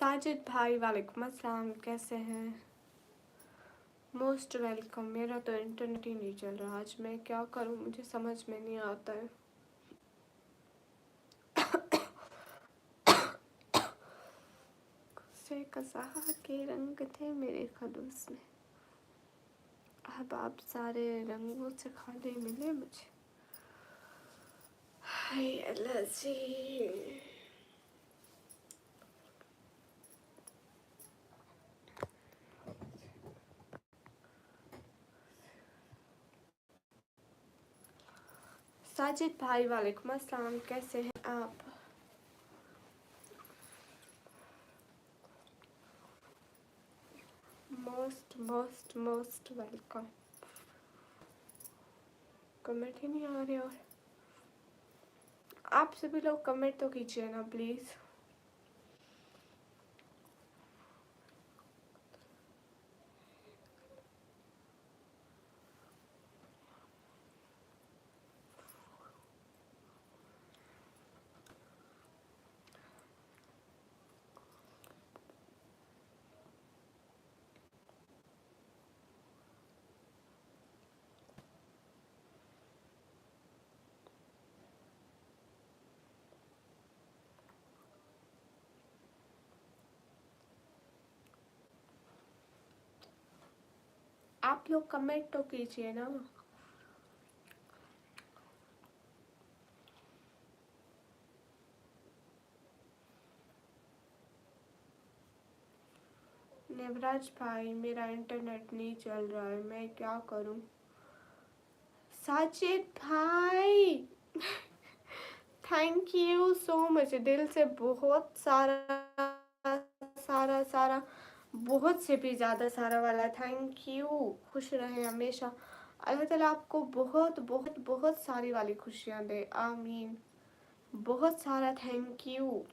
साजिद भाई वालेकुम अस्सलाम, कैसे हैं? Most welcome. मेरा तो इंटरनेट ही नहीं चल रहा आज, मैं क्या करूं, मुझे समझ में नहीं आता है। से कज़ा के रंग थे मेरे खलूस में, अब आप सारे रंगों से खाली मिले मुझे। हाय अल्लाह जी। साजिद भाई वालेकुम अस्सलाम, कैसे हैं आप? Most most most welcome. Comment ही नहीं आ रहे, और आप सभी लोग कमेंट तो कीजिए ना प्लीज़। आप लोग कमेंट तो कीजिए ना। नेवराज भाई, मेरा इंटरनेट नहीं चल रहा है, मैं क्या करूं? साजिद भाई थैंक यू सो मच, दिल से बहुत सारा सारा सारा, बहुत से भी ज़्यादा सारा वाला थैंक यू। खुश रहें हमेशा, अल्लाह ताला आपको बहुत बहुत बहुत सारी वाली खुशियाँ दे, आमीन। बहुत सारा थैंक यू।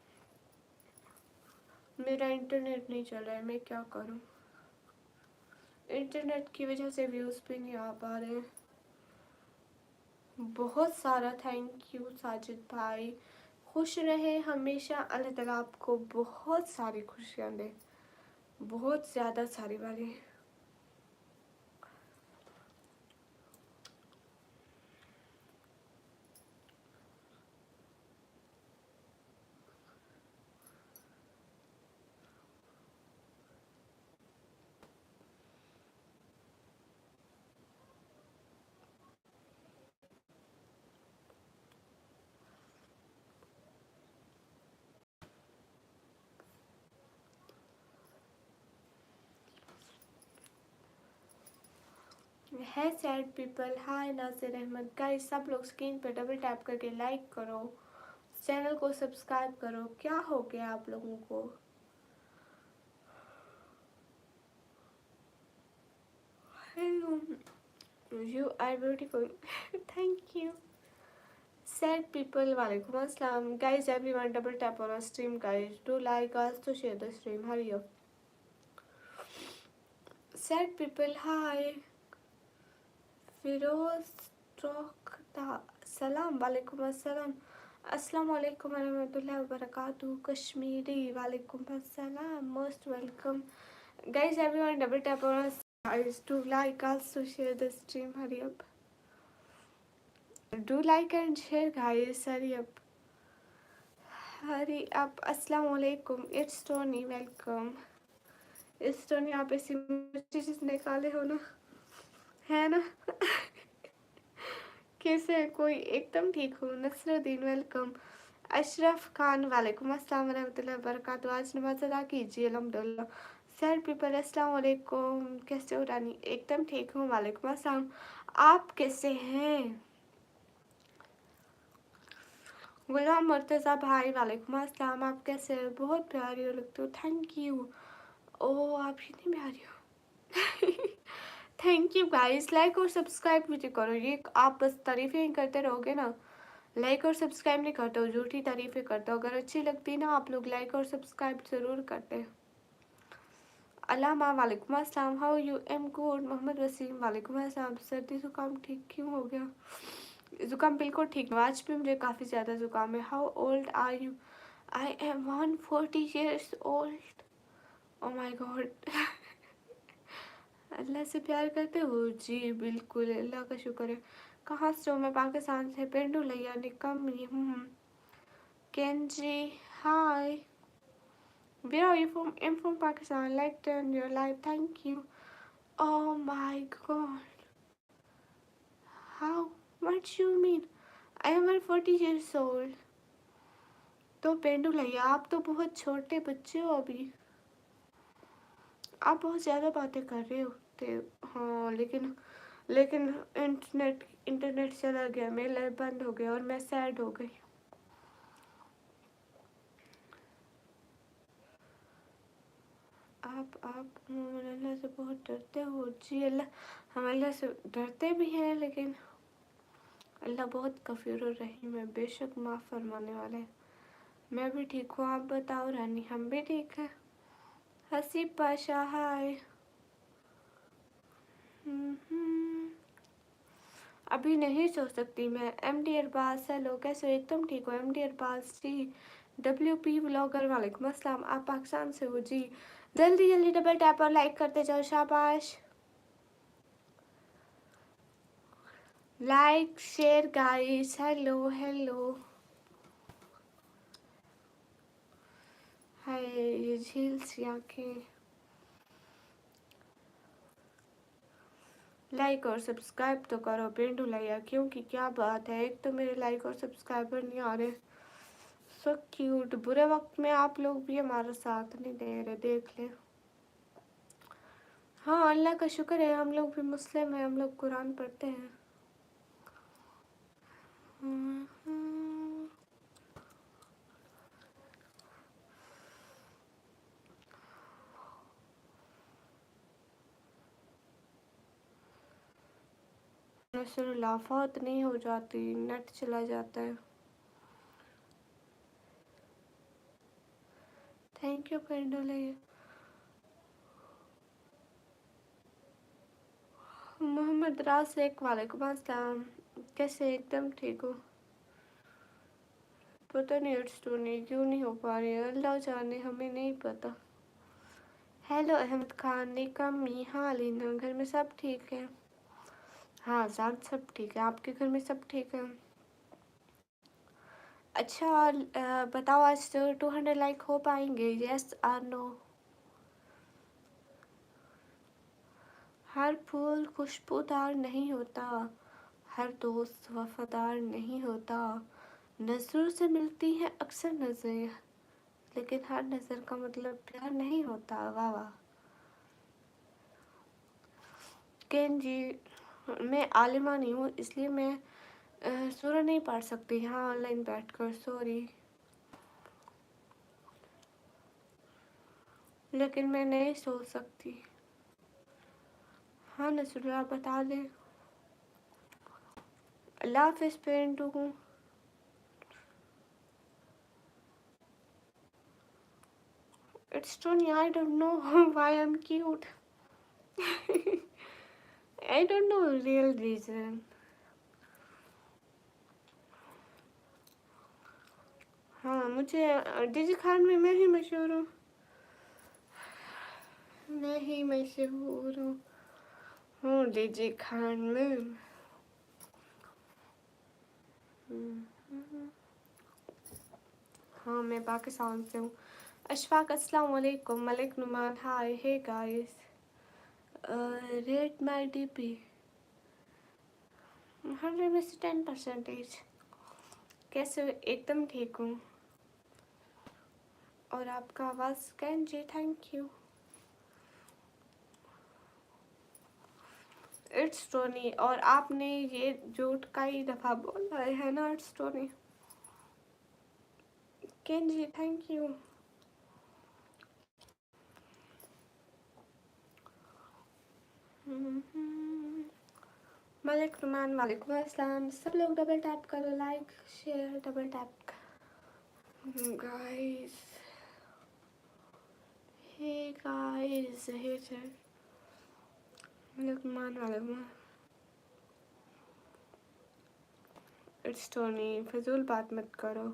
मेरा इंटरनेट नहीं चल रहा है, मैं क्या करूं? इंटरनेट की वजह से व्यूज़ भी नहीं आ पा रहे हैं। बहुत सारा थैंक यू साजिद भाई, खुश रहे हमेशा, अल्लाह ताला आपको बहुत सारी खुशियाँ दे, बहुत ज़्यादा सारी वाली। है sad people, hi Nasir Ahmad, guys सब लोग स्क्रीन पे डबल टैप करके लाइक करो, चैनल को सब्सक्राइब करो। क्या हो गया आप लोगों को? Hello, you are beautiful thank you. Sad people वालेकुम अस्सलाम, guys everyone double tap on stream, guys do like us to share the stream, hurry up. Sad people, hi. Firoz Tokta, सलाम वालेकुम अस्सलाम, अस्सलाम वालेकुम रहमतुल्लाहि व बरकातहू। कश्मीरी वालेकुम अस्सलाम, most welcome. Guys everyone double tap on us, guys do like also share the stream, hurry up. Do like and share guys, hurry up. Hurry up. अस्सलाम वालेकुम, it's Tony, welcome. It's Tony, आप ऐसी messages निकाले हो ना, है ना कैसे है कोई? एकदम ठीक हूँ। नसरुद्दीन वेलकम। अशरफ खान वालेकुम अस्सलाम वरहमतुल्लाहि वबरकातुहू। आज नमाज अदा कीजिए अल्हम्दुलिल्लाह। सर पीपल अस्सलाम वालेकुम, कैसे हो रानी? एकदम ठीक हूँ, वालेकुम अस्सलाम। आप कैसे हैं? गुलाम मुर्तज़ा भाई वालेकुम अस्सलाम, आप कैसे हैं? बहुत प्यारी हो लगते हो, थैंक यू। ओह आप इतनी प्यारी हो थैंक यू गाइस। लाइक और सब्सक्राइब भी तो करो, ये आप बस तारीफ़ें ही करते रहोगे ना, लाइक और सब्सक्राइब नहीं करते हो, झूठी तारीफ़ें करते हो। अगर अच्छी लगती ना आप लोग लाइक और सब्सक्राइब ज़रूर करते। अलामा वालेकुम अस्सलाम, how you? Am good. Mohammad Wasim वालेकुम अस्सलाम। सर्दी ज़ुकाम ठीक क्यों हो गया? ज़ुकाम बिल्कुल ठीक है, आज भी मुझे काफ़ी ज़्यादा ज़ुकाम है। How old are you? I am 140 years old. Oh my God. अल्लाह से प्यार करते हो जी? बिल्कुल, अल्लाह का शुक्र है। कहाँ से हो? मैं पाकिस्तान से, पेंडू लिया Nikam. Kenji, hi, where are you from? I'm from Pakistan. Like turn your life, thank you. Oh my god, how? What you mean? I am 40 years old. तो पेंडू लिया, आप तो बहुत छोटे बच्चे हो अभी। आप बहुत ज़्यादा बातें कर रहे होते। हाँ, लेकिन इंटरनेट चला गया, मेरा लाइफ बंद हो गया और मैं सैड हो गई। आप अल्लाह से बहुत डरते हो जी? अल्लाह, हम अल्लाह से डरते भी हैं, लेकिन अल्लाह बहुत गफूर और रहीम है, बेशक माफ़ फरमाने वाला है। मैं भी ठीक हूँ, आप बताओ रानी? हम भी ठीक है। हसीब पाशा, हाय। अभी नहीं सो सकती मैं। MD अरबाज, हेलो, कैसे हो? एकदम ठीक हो MD अरबाज जी। WP व्लॉगर, वालेकुम अस्सलाम। आप पाकिस्तान से हो जी? जल्दी जल्दी डबल टैप और लाइक करते जाओ, शाबाश। Like share guys, hello hello. Hi, ये झील सी आँखें। लाइक और सब्सक्राइब तो करो पेंडू लाइया, क्योंकि क्या बात है, एक तो मेरे लाइक और सब्सक्राइबर नहीं आ रहे। So cute. बुरे वक्त में आप लोग भी हमारा साथ नहीं दे रहे, देख ले। हाँ, अल्लाह का शुक्र है, हम लोग भी मुस्लिम हैं, हम लोग कुरान पढ़ते हैं। सिर्फ लाफात नहीं हो जाती, नेट चला जाता है। थैंक यू पेंडोले। मोहम्मद रासिक, वालेकुम अस्सलाम। कैसे? एकदम ठीक हो? पता नहीं स्टोरी क्यों नहीं हो पा रही है, अल्लाह जाने, हमें नहीं पता। हेलो अहमद खान, निकम्मी, हाँ लीना, घर में सब ठीक है? हाँ जान, सब ठीक है। आपके घर में सब ठीक है? अच्छा, बताओ आज तो 200 लाइक हो पाएंगे? यस और नो? हर फूल खुशबूदार नहीं होता, हर दोस्त वफादार नहीं होता, नज़रों से मिलती हैं अक्सर नज़रें, लेकिन हर नज़र का मतलब प्यार नहीं होता। वाह वाह। केन जी, मैं आलिमा नहीं हूँ, इसलिए मैं सूरह नहीं पढ़ सकती यहाँ ऑनलाइन बैठकर, सॉरी। लेकिन मैं नहीं सोच सकती। हाँ नसरुल्लाह, बता दें। अल्लाह हाफिज़ पेंटू हूँ। It's Tony, I don't know why I'm cute. I don't know real reason. हाँ, मुझे डिजी खान में मैं ही मशहूर हूँ, मैं ही मशहूर हूँ डिजी खान में। हाँ, मैं पाकिस्तान से हूँ। अशफाक, अस्सलाम वालेकुम। Malik Numan, hi, hey guys, rate my DP 100 में से 10%। कैसे हो? एकदम ठीक हूँ। और आपका आवाज़ कैन जी, थैंक यू। इट्स टोनी, और आपने ये झूठ कई दफ़ा बोला है ना, इट्स टोनी। कैन जी, थैंक यू। मलिक नुमान, वालेकुम अस्सलाम। सब लोग डबल टैप करो, like share double tap. Guys, hey guys, hey sir. Malik Numan, वालेकुम। इट्स टोनी, फजूल बात मत करो।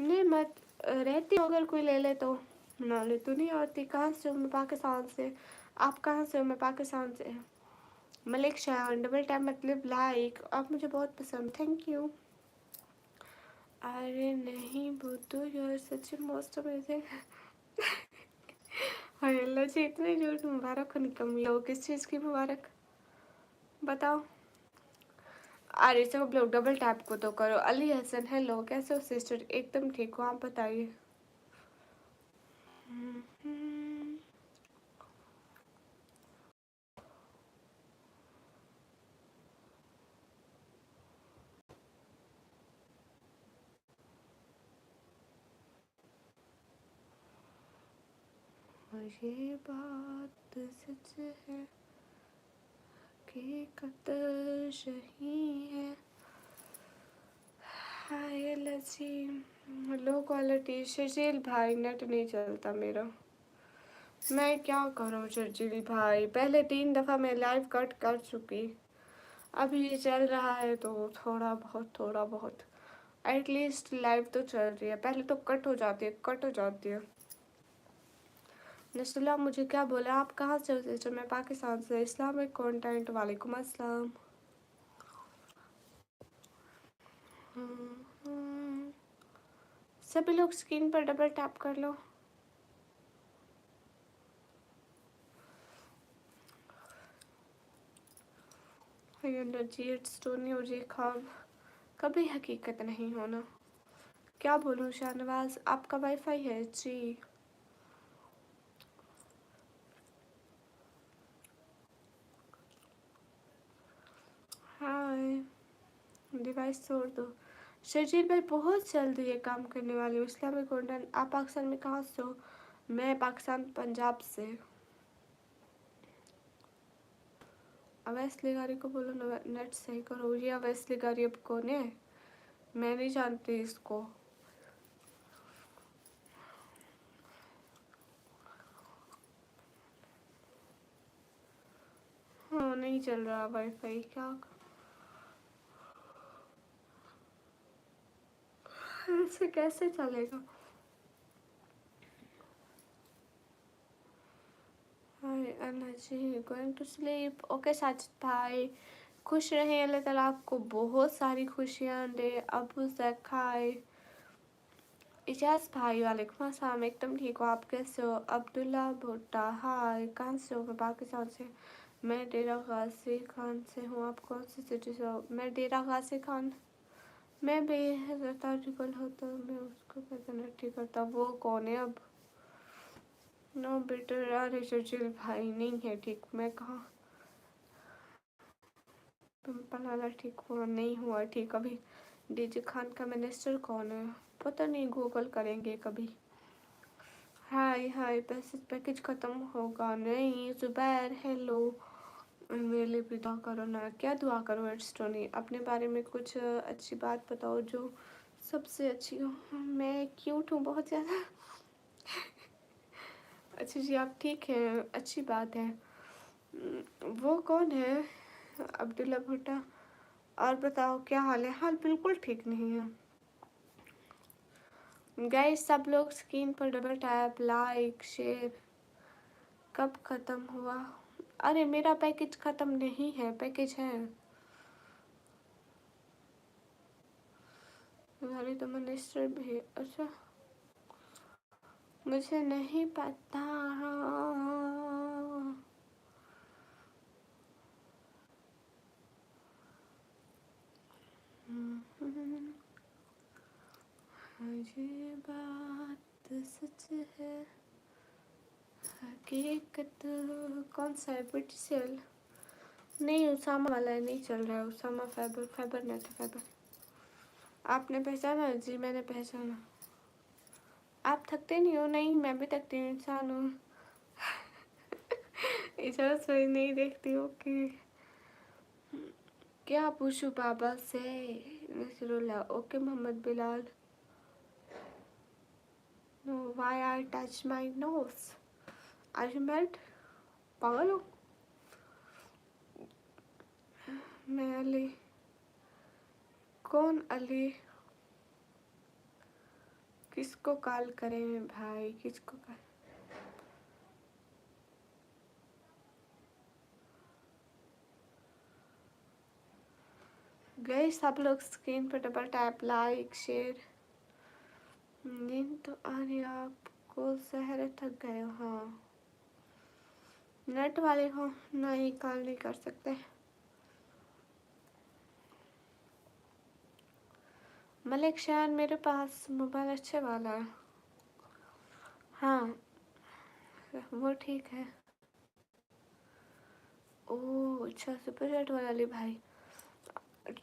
नहीं मत रहती हो, अगर कोई ले ले तो। नाले तो नहीं आती। कहाँ से हो? मैं पाकिस्तान से। आप कहाँ से हो? मैं पाकिस्तान से। मलिक शाह डबल टैप मतलब लाइक, आप मुझे बहुत पसंद, थैंक यू। अरे नहीं बुद्धू, यार सच मोस्ट अमेजिंग। हाय अल्लाह जी, इतने झूठ मुबारक हो निकम्मी हो। किस चीज़ की मुबारक बताओ। अरे सब लोग डबल टैप को तो करो। अली हसन हेलो, कैसे हो सिस्टर? एकदम ठीक हो, आप बताइए। ये बात सच है कि कत्ल सही है। हाय लजी, लो क्वालिटी। शर्जील भाई नेट नहीं चलता मेरा, मैं क्या करूँ शर्जील भाई? पहले 3 दफ़ा मैं लाइव कट कर चुकी, अभी ये चल रहा है तो थोड़ा बहुत एटलीस्ट लाइव तो चल रही है। पहले तो कट हो जाती है। नस्ला मुझे क्या बोला? आप कहाँ से हो सिस्टर? मैं पाकिस्तान से। इस्लामिक कंटेंट, वालेकुम अस्सलाम। सभी लोग स्क्रीन पर डबल टैप कर लो। जी ख्वाब कभी हकीकत नहीं होना। क्या बोलूँ शाहनवाज, आपका वाईफाई है जी? हाय, डिवाइस तोड़ दो। शर्जील भाई बहुत जल्दी ये काम करने वाली हूँ। इस्लामिक कंटेंट, आप पाकिस्तान में कहाँ से हो? मैं पाकिस्तान पंजाब से। अवैस लिगारी को बोलो नेट सही करो। ये अवैस लिगारी अब कौन है? मैं नहीं जानती इसको। हाँ नहीं चल रहा वाईफाई, क्या ऐसे कैसे चलेगा? Hi Anna ji, going to sleep. Okay Sajid भाई, खुश रहें, अल्लाह ताला आपको बहुत सारी खुशियाँ दे। अबू जखाई, इजाज भाई वालेकुम अस्सलाम, एकदम ठीक हो, आप कैसे हो? अब्दुल्ला भुट्टा हाय, कहाँ से हो? मैं पाकिस्तान से। मैं डेरा गाजी खान से हूँ। आप कौन सी सिटी से हो? मैं डेरा गाजी खान। मैं बेहतर होता, मैं उसको पता करता। वो कौन है अब? No better. अरे चर्चिल भाई नहीं है ठीक। मैं कहाँ पलाला ठीक हुआ नहीं हुआ ठीक अभी। डीजे खान का मिनिस्टर कौन है? पता नहीं, गूगल करेंगे कभी। हाय हाय, पैकेज ख़त्म होगा नहीं। जुबैर हेलो, मेरे लिए भी दुआ करो ना। क्या दुआ करो एडस्टोनी? अपने बारे में कुछ अच्छी बात बताओ जो सबसे अच्छी हो। मैं क्यूट हूँ बहुत ज़्यादा। अच्छा जी, आप ठीक हैं, अच्छी बात है। वो कौन है? अब्दुल्ला भुट्टा। और बताओ क्या हाल है? हाल बिल्कुल ठीक नहीं है। गाइस सब लोग स्क्रीन पर डबल टैप, लाइक, शेयर। कब ख़त्म हुआ? अरे मेरा पैकेज ख़त्म नहीं है, पैकेज है। हमारे तो मिनिस्टर भी। अच्छा, मुझे नहीं पता। ये बात सच है हकीकत। कौन सा है? ब्रिटिशल नहीं, उसामा वाला है, नहीं चल रहा है। उसामा फैबर नहीं था, फैबर। आपने पहचाना? जी मैंने पहचाना। आप थकते नहीं हो? नहीं, मैं भी थकती हूँ, इंसान हूँ। इजाज़त वही नहीं देखती हूँ कि क्या पूछूं पापा से। Nasrullah okay. Mohammad Bilal, no why I touch my nose? Are you mad? पागल हो? मैं अली। कौन अली? किसको कॉल करें भाई, किसको कॉल? गाइस सब लोग स्क्रीन पर डबल टैप, लाइक, शेयर। नींद तो आ रही है आपको, सहरे थक गए हो? हाँ, नेट वाले हो, नहीं कॉल नहीं कर सकते। मलिक शान मेरे पास मोबाइल अच्छे वाला है। हाँ वो ठीक है। ओह अच्छा, सुपर जेट वाला ली भाई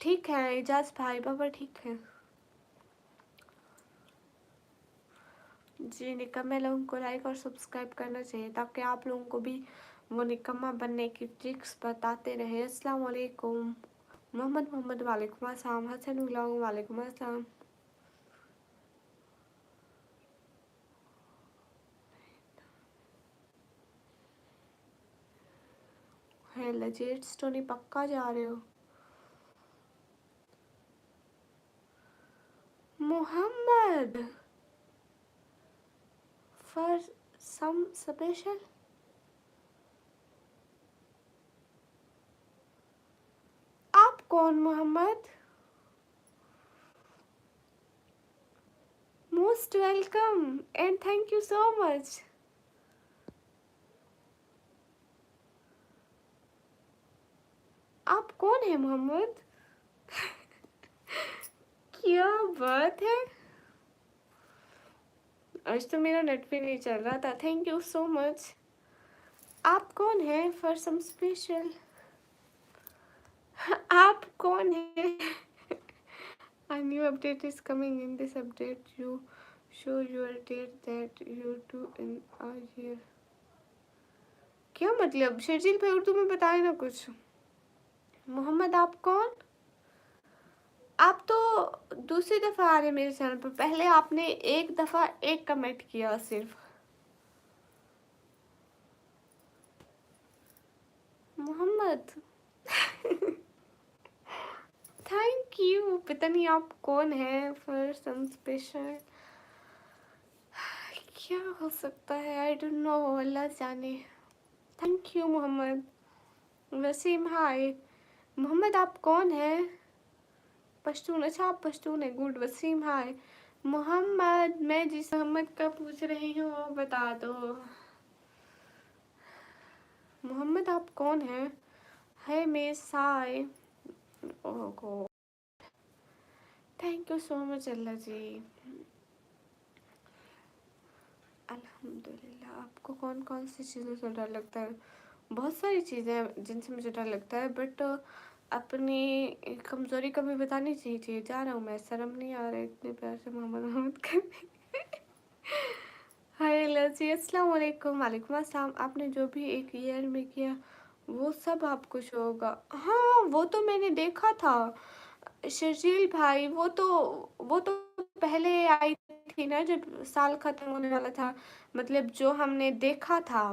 ठीक है। एजाज भाई बाबा ठीक है जी। निकम्मे लोगों को लाइक और सब्सक्राइब करना चाहिए ताकि आप लोगों को भी वो निकम्मा बनने की ट्रिक्स बताते रहे। अस्सलाम वालेकुम। मोहम्मद वालेकुम अस्सलाम। हसन गुलाम वालेकुम अस्सलाम। है लजेट स्टोरी पक्का जा रहे हो? Mohammad for some special. आप कौन Mohammad? Most welcome and thank you so much. आप कौन है मोहम्मद? क्या बात है, आज तो मेरा नेट भी नहीं चल रहा था। Thank you so much. आप कौन है फॉर सम स्पेशल? आप कौन है? A new update is coming. In this update you show your date that you do in a year. क्या मतलब? शर्जील भाई उर्दू में बताए ना कुछ। मोहम्मद आप कौन? आप तो दूसरी दफा आ रहे मेरे चैनल पर, पहले आपने एक दफा एक कमेंट किया सिर्फ। Mohammad thank you. पता नहीं आप कौन है फॉर सम स्पेशल, क्या हो सकता है? आई डोंट नो, अल्लाह जाने। Thank you Mohammed. Wasim hi. Mohammed आप कौन है? पश्तून? अच्छा आप पश्तून है, गुड। वसीम हाय। मोहम्मद मैं जिस मोहम्मद का पूछ रही हूँ वो बता दो। मोहम्मद आप कौन है? है miss hi. Oh God, thank you so much अल्लाह जी। अल्हम्दुलिल्लाह। आपको कौन कौन सी चीज़ों से डर लगता है? बहुत सारी चीज़ें हैं जिनसे मुझे डर लगता है, बट अपनी कमज़ोरी कभी बतानी चाहिए। जा रहा हूँ मैं, शर्म नहीं आ रहा है इतने प्यार से मोहम्मद मोहम्मद करने। हाय लजी, अस्सलाम वालेकुम। वालेकुम अस्सलाम। आपने जो भी एक ईयर में किया वो सब आपको शो होगा। हाँ वो तो मैंने देखा था शर्जील भाई, वो तो पहले आई थी ना जब साल खत्म होने वाला था। मतलब जो हमने देखा था,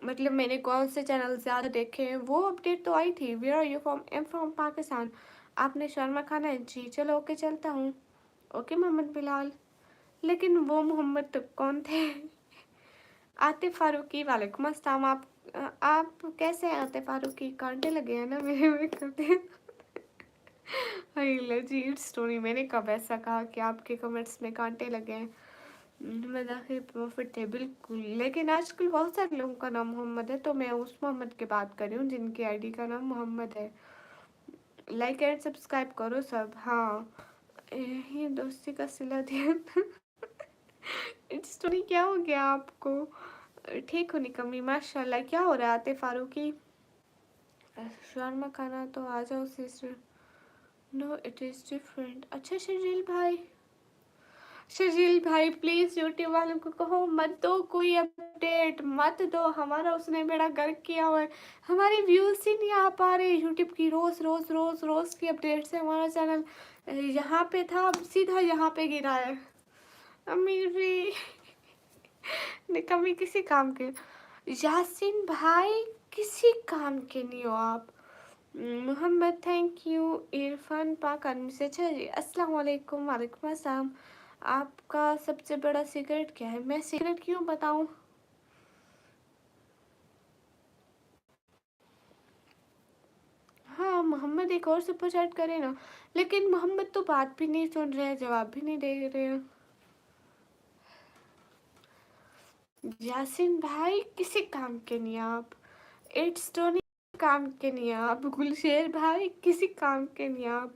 मतलब मैंने कौन से चैनल ज़्यादा देखे हैं, वो अपडेट तो आई थी। Where are you from? Am from Pakistan. आपने शर्मा खाना है जी? चलो ओके चलता हूँ। ओके मोहम्मद बिलाल। लेकिन वो मोहम्मद तो कौन थे? आतिफ फारूकी वालेकुम अस्सलाम। आप कैसे हैं आतिफ फारूकी? कांटे लगे हैं ना मेरे में करते। लजीज स्टोरी, मैंने कब ऐसा कहा कि आपके कमेंट्स में कांटे लगे हैं? मजाक प्रॉफिट है बिल्कुल, लेकिन आजकल बहुत सारे लोगों का नाम मोहम्मद है, तो मैं उस मोहम्मद की बात कर रही हूँ जिनकी आईडी का नाम मोहम्मद है। लाइक एंड सब्सक्राइब करो सब। हाँ ये दोस्ती का सिला दिया। स्टोरी क्या हो गया आपको? ठीक हो निकम्मी माशाल्लाह। क्या हो रहा है आतिफ फारूकी? शर्मा खाना तो आ जाओ sister. No it is different. अच्छा शर्जील भाई प्लीज़ यूट्यूब वालों को कहो मत दो कोई अपडेट, मत दो। हमारा उसने बेड़ा गर्क किया हुआ है, हमारे व्यूज़ ही नहीं आ पा रहे यूट्यूब की। रोज़ रोज़ रोज़ रोज़ की अपडेट से हमारा चैनल यहाँ पे था, अब सीधा यहाँ पे गिरा है। अमीरी निकम्मी किसी काम के। यासीन भाई किसी काम के नहीं हो आप। Mohammad thank you. इरफान पाक आर्मी से। अच्छा जी अस्सलाम वालेकुम। वालेकुम अस्सलाम। आपका सबसे बड़ा सीक्रेट क्या है? मैं सीक्रेट क्यों बताऊं? हाँ, मोहम्मद एक और सुपर चैट करे ना, लेकिन मोहम्मद तो बात भी नहीं सुन रहे हैं, जवाब भी नहीं दे रहे हैं। यासीन भाई किसी काम के नहीं आप। इट्स टोनी काम के नहीं आप। गुलशेर भाई किसी काम के नहीं आप।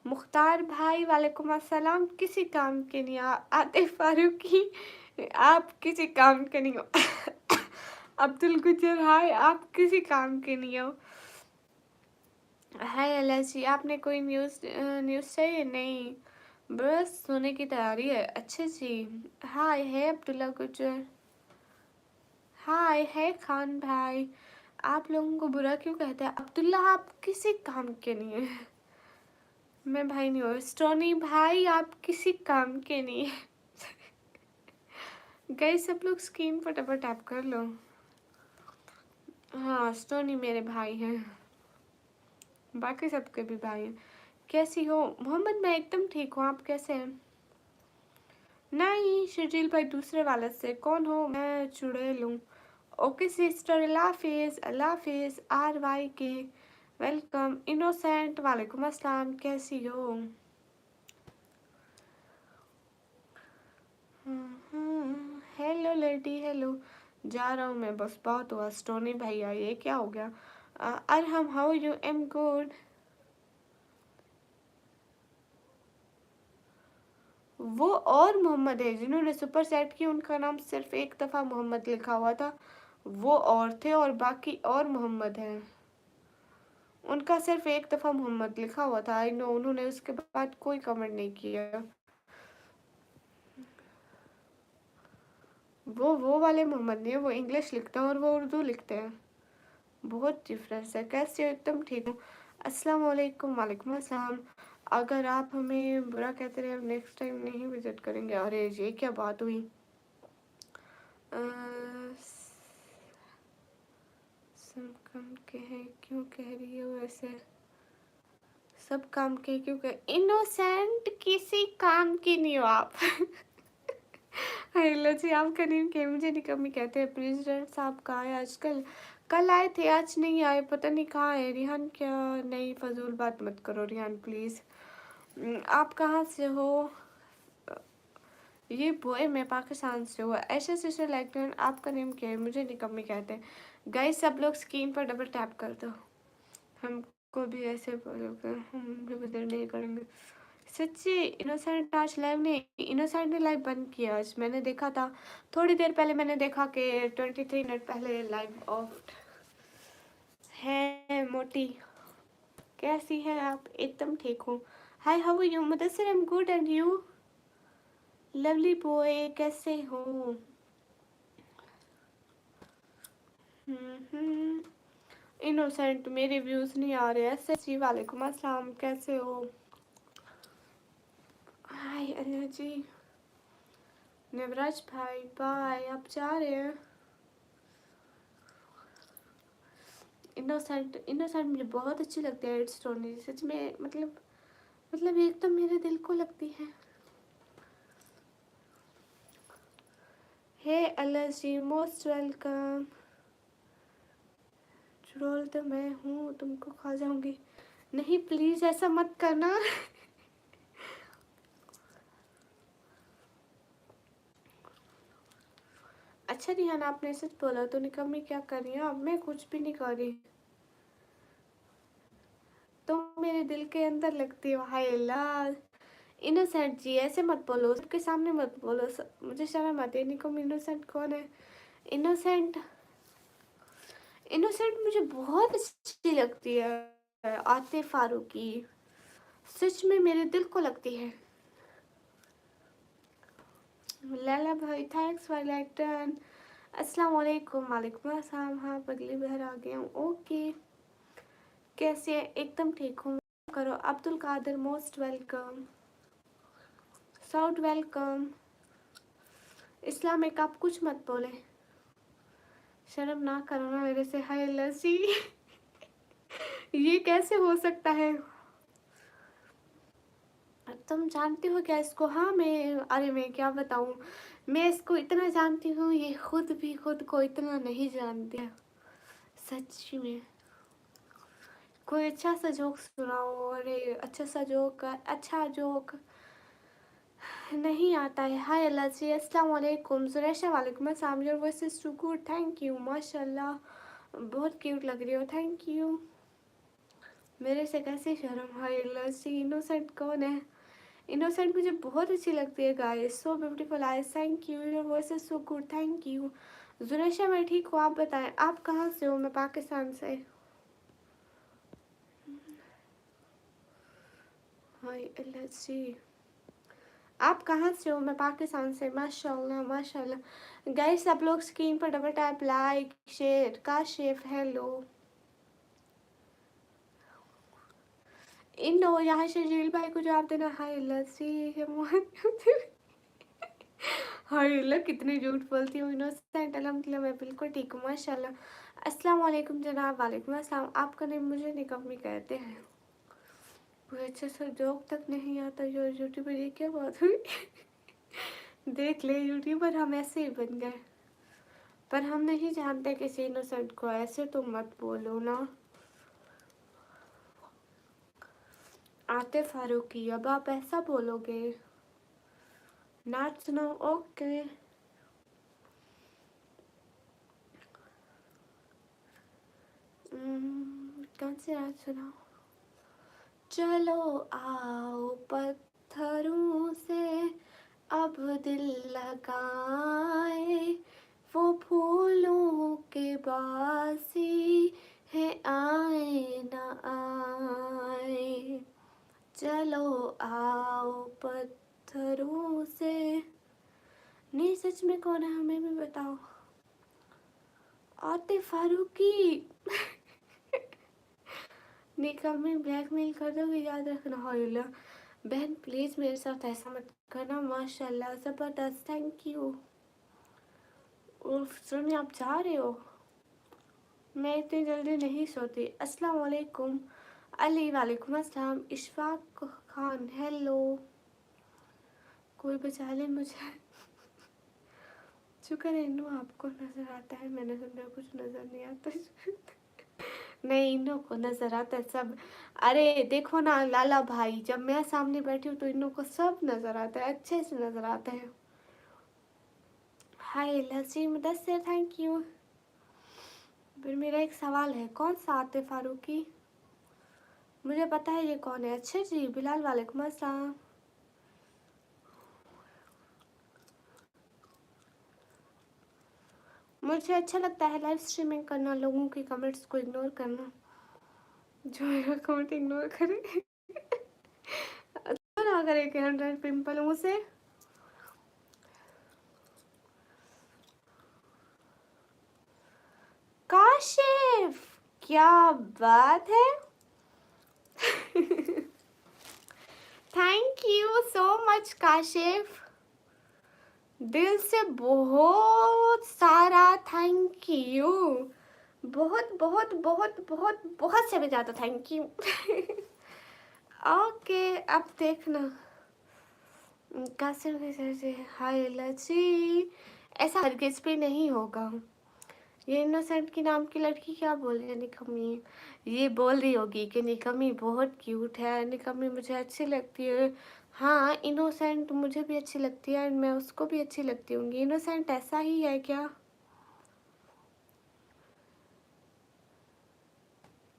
मुख्तार भाई वालेकुम अस्सलाम किसी काम के नहीं आप। आतिफ फारूकी आप किसी काम के नहीं हो। अब्दुल गुजर भाई आप किसी काम के नहीं हो। हाय अल्लाह जी, आपने कोई न्यूज़ चाहिए? नहीं, बस सोने की तैयारी है। अच्छा जी। हाय है अब्दुल्ला गुजर। हाय है खान भाई। आप लोगों को बुरा क्यों कहते हैं? अब्दुल्ला आप किसी काम के नहीं है। मैं भाई नहीं हूँ। स्टोनी भाई आप किसी काम के नहीं है। गए सब लोग स्क्रीन पर डबल टैप कर लो। हाँ, स्टोनी मेरे भाई हैं, बाकी सबके भी भाई हैं। कैसी हो मोहम्मद? मैं एकदम ठीक हूँ, आप कैसे हैं? नहीं, शर्जील भाई दूसरे वाले से। कौन हो? मैं चुड़ैल हूँ। ओके सिस्टर, अल्लाह हाफिज़। अल्लाह हाफिज़। आर वाई के वेलकम। इनोसेंट वालेकुम अस्सलाम, कैसी हो? Hello lady, hello. जा रहा हूँ मैं, बस बहुत हुआ। स्टोनी भाई आई, ये क्या हो गया? Arham how you? Am good. वो और मोहम्मद है जिन्होंने सुपर सेट की, उनका नाम सिर्फ एक दफ़ा मोहम्मद लिखा हुआ था। वो और थे और बाकी और मोहम्मद हैं। उनका सिर्फ एक दफ़ा मोहम्मद लिखा हुआ था। आई नो, उन्होंने उसके बाद कोई कमेंट नहीं किया। वो वाले मोहम्मद नहीं है, वो इंग्लिश लिखते हैं और वो उर्दू लिखते हैं। बहुत डिफरेंस है। कैसे हो? एकदम ठीक हूँ। अस्सलाम वालेकुम। वालेकुम अस्सलाम। अगर आप हमें बुरा कहते रहे, हम नेक्स्ट टाइम नहीं विजिट करेंगे। अरे ये क्या बात हुई? अ, सब काम के हैं क्यों कह रही हो ऐसे? सब काम के क्यों कह? इनोसेंट किसी काम की नहीं हो आप। हेलो जी, आपका नेम क्या है? मुझे निकम्मी कहते हैं। प्रेसिडेंट साहब कहाँ है आजकल? कल आए थे, आज नहीं आए, पता नहीं कहाँ है। रिहान क्या? नहीं, फजूल बात मत करो रिहान प्लीज़। आप कहाँ से हो? ये बॉय, मैं पाकिस्तान से हूँ। ऐसे से लाइक आपका नेम क्या है? मुझे निकम्मी कहते हैं। गाइस सब लोग स्क्रीन पर डबल टैप कर दो। हमको भी ऐसे बोलोगे, हम भी बदल नहीं करेंगे। सच्ची इनोसेंट आज लाइव नहीं, इनोसेंट ने लाइव बंद किया आज, मैंने देखा था थोड़ी देर पहले। मैंने देखा कि 23 मिनट पहले लाइव ऑफ है। मोटी कैसी है आप? एकदम ठीक हूँ। Hi how are you? Mudassir I am good and you? Lovely boy कैसे हो? इनोसेंट मेरे व्यूज नहीं आ रहे। ऐसे जी वालेकुम अस्सलाम, कैसे हो? हाय अनिया जी। नवराज भाई बाय, आप जा रहे हैं? इनोसेंट, इनोसेंट मुझे बहुत अच्छी लगती है। इट्स टोनी सच में, मतलब एकदम मेरे दिल को लगती है। हे अल्लाह जी, मोस्ट वेलकम। चुड़ैल तो मैं हूँ, तुमको खा जाऊंगी। नहीं प्लीज ऐसा मत करना। अच्छा रिहान, आपने सच बोला तो निकम्मी क्या कर रही है? अब मैं कुछ भी नहीं कर रही। तो मेरे दिल के अंदर लगती हो। हाय अल्लाह। इनोसेंट जी ऐसे मत बोलो, सबके सामने मत बोलो। मुझे शर्म आती है। निकम्मी इनोसेंट कौन है? इनोसेंट, इनोसेंट मुझे बहुत अच्छी लगती है। आतिफ फारूकी सच में मेरे दिल को लगती है। लैला भाई थैंक्स फॉर लाइक डन। अस्सलाम वालेकुम। वालेकुम अस्सलाम। हाँ पगली बहर आ गया हूँ। ओके कैसे है? एकदम ठीक हूँ। करो। Abdul Qadir most welcome. South welcome. Islamic आप कुछ मत बोले, शर्म ना करो ना मेरे से। हाय लसी। ये कैसे हो सकता है? तुम जानती हो क्या इसको? हाँ मैं, अरे मैं क्या बताऊँ, मैं इसको इतना जानती हूँ, ये खुद भी खुद को इतना नहीं जानती है सच में। कोई अच्छा सा जोक सुनाओ। अरे अच्छा सा जोक, अच्छा जोक नहीं आता है। हाय अल्लाह जी, अस्सलाम वालेकुम। सुरेशा वालेकुम अस्सलाम। Your voice is too good, thank you. माशाल्लाह बहुत क्यूट लग रही हो, थैंक यू। मेरे से कैसी शर्म। हाय अल्लाह जी, इनोसेंट कौन है? इनोसेंट मुझे बहुत अच्छी लगती है guys, so beautiful eyes, thank you. Your voice is so good, thank you. Juresha मैं ठीक हूँ, आप बताएं आप कहाँ से हो? मैं पाकिस्तान से। हाय अल्लाह जी, आप कहाँ से हो? मैं पाकिस्तान से। माशाल्लाह माशाल्लाह। गाइस आप लोग स्क्रीन पर double tap, like, share. Kashif hello. इन लो यहाँ से जील भाई को जवाब देना। हाय लस्सी हाय अल्लाह कितनी झूठ बोलती हूँ। इनोसेंट अल्हम्दुलिल्लाह मैं बिल्कुल ठीक हूँ माशाल्लाह। अस्सलाम वालेकुम जनाब। वालेकुम अस्सलाम। आपका नेम मुझे निकम्मी कहते हैं। कोई अच्छा सा जोक तक नहीं आता। जो यूट्यूबर, ये क्या बात हुई? देख ले यूट्यूबर हम ऐसे ही बन गए, पर हम नहीं जानते किसी इनोसेंट को। ऐसे तो मत बोलो ना। आते फारूकी, अब आप ऐसा बोलोगे? नाच सुनो, ओके। कौन से नाच सुनाओ? चलो आओ पत्थरों से अब दिल लगाए, वो फूलों के बासी है आए ना आए। चलो आओ पत्थरों से। नहीं सच में कौन है हमें भी बताओ। आतिफ फारूकी। निकम्मी ब्लैकमेल कर दोगे, याद रखना। हाय बहन प्लीज मेरे साथ ऐसा मत करना। माशाल्लाह जबरदस्त, थैंक यू। उफ सुनिए, आप जा रहे हो? मैं इतनी जल्दी नहीं सोती। अस्सलाम वालेकुम अली। वालेकुम अस्सलाम। इशफाक खान हेलो। कोई बचा ले मुझे। शुक्र है इन्नू आपको नजर आता है, मैंने समझा कुछ नजर नहीं आता। नहीं इन्नों को नजर आता है सब। अरे देखो ना लाला भाई, जब मैं सामने बैठी हूँ तो इन्नों को सब नजर आता है, अच्छे से नजर आता है। हाय लसी मुदस्सिर, थैंक यू। फिर मेरा एक सवाल है, कौन सा आतिफ फारूकी? मुझे पता है ये कौन है। अच्छा जी बिलाल, वालेकुम अस्सलाम। मुझे अच्छा लगता है लाइव स्ट्रीमिंग करना, लोगों के कमेंट्स को इग्नोर करना। जो मेरा कमेंट इग्नोर करे ना करे कि 100 पिंपल मुँह से। काशिफ, क्या बात है। Thank you so much Kashif, दिल से बहुत सारा थैंक यू। बहुत बहुत बहुत बहुत बहुत से भी ज़्यादा थैंक यू। ओके अब देखना। काशिफ से हाय लची, ऐसा हरगिज भी नहीं होगा। ये इनोसेंट की नाम की लड़की क्या बोल रही है? निकम्मी ये बोल रही होगी कि निकम्मी बहुत क्यूट है, निकम्मी मुझे अच्छी लगती है। हाँ इनोसेंट मुझे भी अच्छी लगती है, मैं उसको भी अच्छी लगती होंगी। इनोसेंट ऐसा ही है क्या?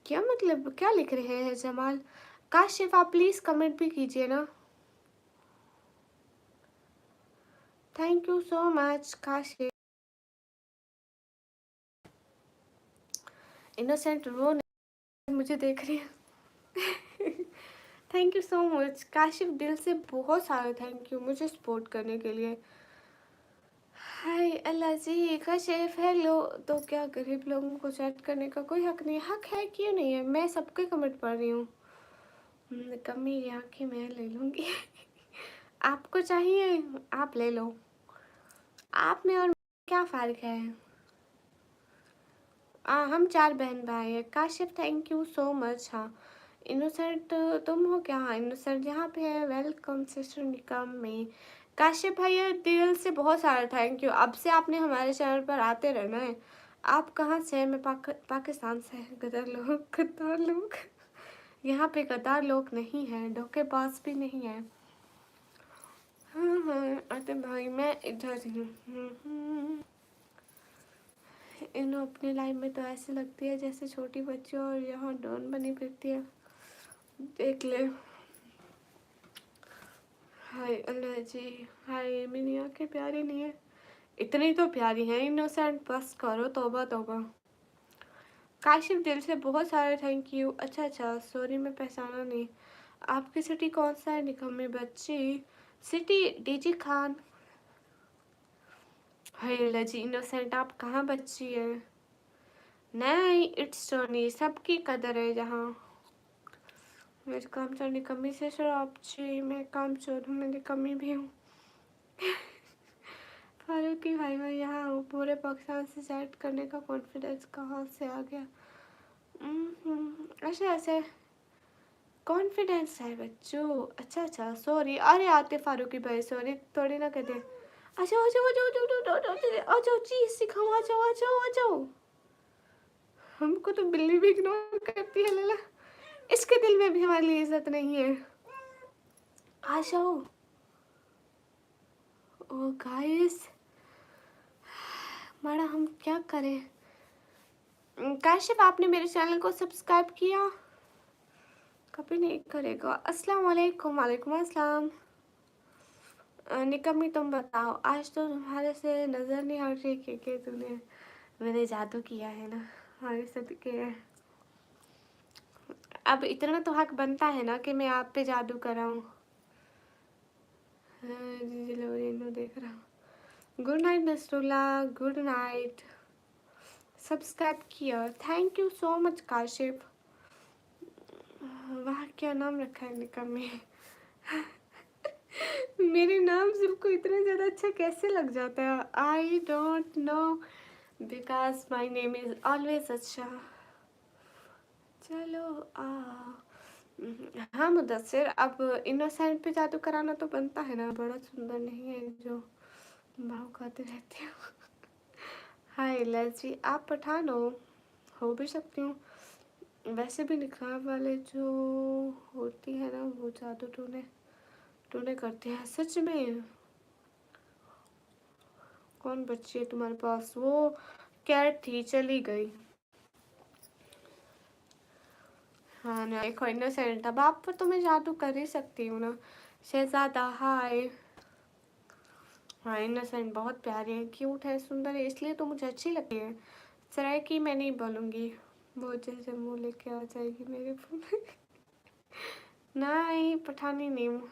क्या मतलब, क्या लिख रहे हैं जमाल? काशिफ आप प्लीज कमेंट भी कीजिए ना। Thank you so much Kashif. Innocent वो नहीं, मुझे देख रही है। Thank you so much Kashif, दिल से बहुत सारा थैंक यू मुझे सपोर्ट करने के लिए। हाय अल्लाह जी, काशिफ हेलो। तो क्या गरीब लोगों को चैट करने का कोई हक नहीं? हक है, क्यों नहीं है, मैं सबके कमेंट पढ़ रही हूँ। कमी यहाँ की मैं ले लूँगी। आपको चाहिए आप ले लो। आप में और क्या फ़र्क है? हम 4 बहन भाई हैं। Kashif thank you so much. हाँ इनोसेंट तुम हो क्या? हाँ, इनोसेंट यहाँ पे है। वेलकम सिस्टर निकम में। काशिफ भैया दिल से बहुत सारा थैंक यू। अब से आपने हमारे चैनल पर आते रहना है। आप कहाँ से हैं? मैं पाकिस्तान से। गद्दार लोग यहाँ पे गद्दार लोग नहीं हैं, धोखेबाज भी नहीं है। हाँ हाँ अरे भाई मैं इधर ही हूँ। इन्हों अपनी लाइफ में तो ऐसे लगती है जैसे छोटी बच्ची और यहाँ डॉन बनी फिरती है। देख ले। हाय अल्लाह जी। हाय मेरी आंखें प्यारी नहीं है, इतनी तो प्यारी हैं इनोसेंट। बस करो तौबा तौबा। काशिफ दिल से बहुत सारे थैंक यू। अच्छा सॉरी मैं पहचाना नहीं। आपकी सिटी कौन सा है निकम्मी बच्ची? City DG Khan. हाय अल्लाह जी इनोसेंट आप कहाँ बच्ची है? नहीं इट्स टोनी, सबकी कदर है जहाँ। मेरे काम चोर निकम्मी से शराब जी। मैं काम चोर हूँ, मैं निकम्मी भी हूँ। फारूकी भाई मैं यहाँ हूँ। पूरे पाकिस्तान से चैट करने का कॉन्फिडेंस कहाँ से आ गया? अच्छा ऐसे कॉन्फिडेंस है बच्चों। अच्छा सॉरी। अरे आते फारूकी भाई सॉरी थोड़ी ना कहते। अच्छा आ जाओ आ जाओ आ जाओ आ जाओ आ जाओ आ जाओ चीज सिखाओ। आ जाओ आ जाओ आ जाओ। हमको तो बिल्ली भी इग्नोर करती है लला। इसके दिल में भी हमारे लिए इज्जत नहीं है। आ जाओ। ओ गाइस माड़ा हम क्या करें? काशिफ आपने मेरे चैनल को सब्सक्राइब किया? कभी नहीं करेगा। अस्सलाम वालेकुम। वालेकुम अस्सलाम। निकम्मी तुम बताओ, आज तो तुम्हारे से नज़र नहीं हट रही कि तूने मैंने जादू किया है ना हमारे सदके। अब इतना तो हक बनता है ना कि मैं आप पे जादू कराऊं। हाँ, जी लोरेनो देख रहा हूँ। Good night Nasrullah, good night. Subscribe किया, thank you so much Kashif. वाह क्या नाम रखा है निकम्मी। मेरे नाम सबको इतना ज़्यादा अच्छा कैसे लग जाता है? I don't know because my name is always अच्छा। चलो हाँ मुदस्सिर, अब इनोसेंट पे जादू कराना तो बनता है ना। बड़ा सुंदर नहीं है जो भाव खाते रहते हो। हाय लेजी आप पठान हो भी सकती हूँ। वैसे भी निकाह वाले जो होती है ना वो जादू टूने टूने करती है। सच में कौन बच्ची है तुम्हारे पास? वो कैट थी चली गई। हाँ ना एक इनोसेंट। अब आप पर तो मैं जादू कर ही सकती हूँ ना। शहजादा हाय। हाँ इनोसेंट बहुत प्यारी है, क्यूट है, सुंदर है, इसलिए तो मुझे अच्छी लगती है। सराय की मैं नहीं बोलूँगी, वो जैसे मुँह लेके आ जाएगी मेरे फोन। नहीं पठानी नहीं हूँ।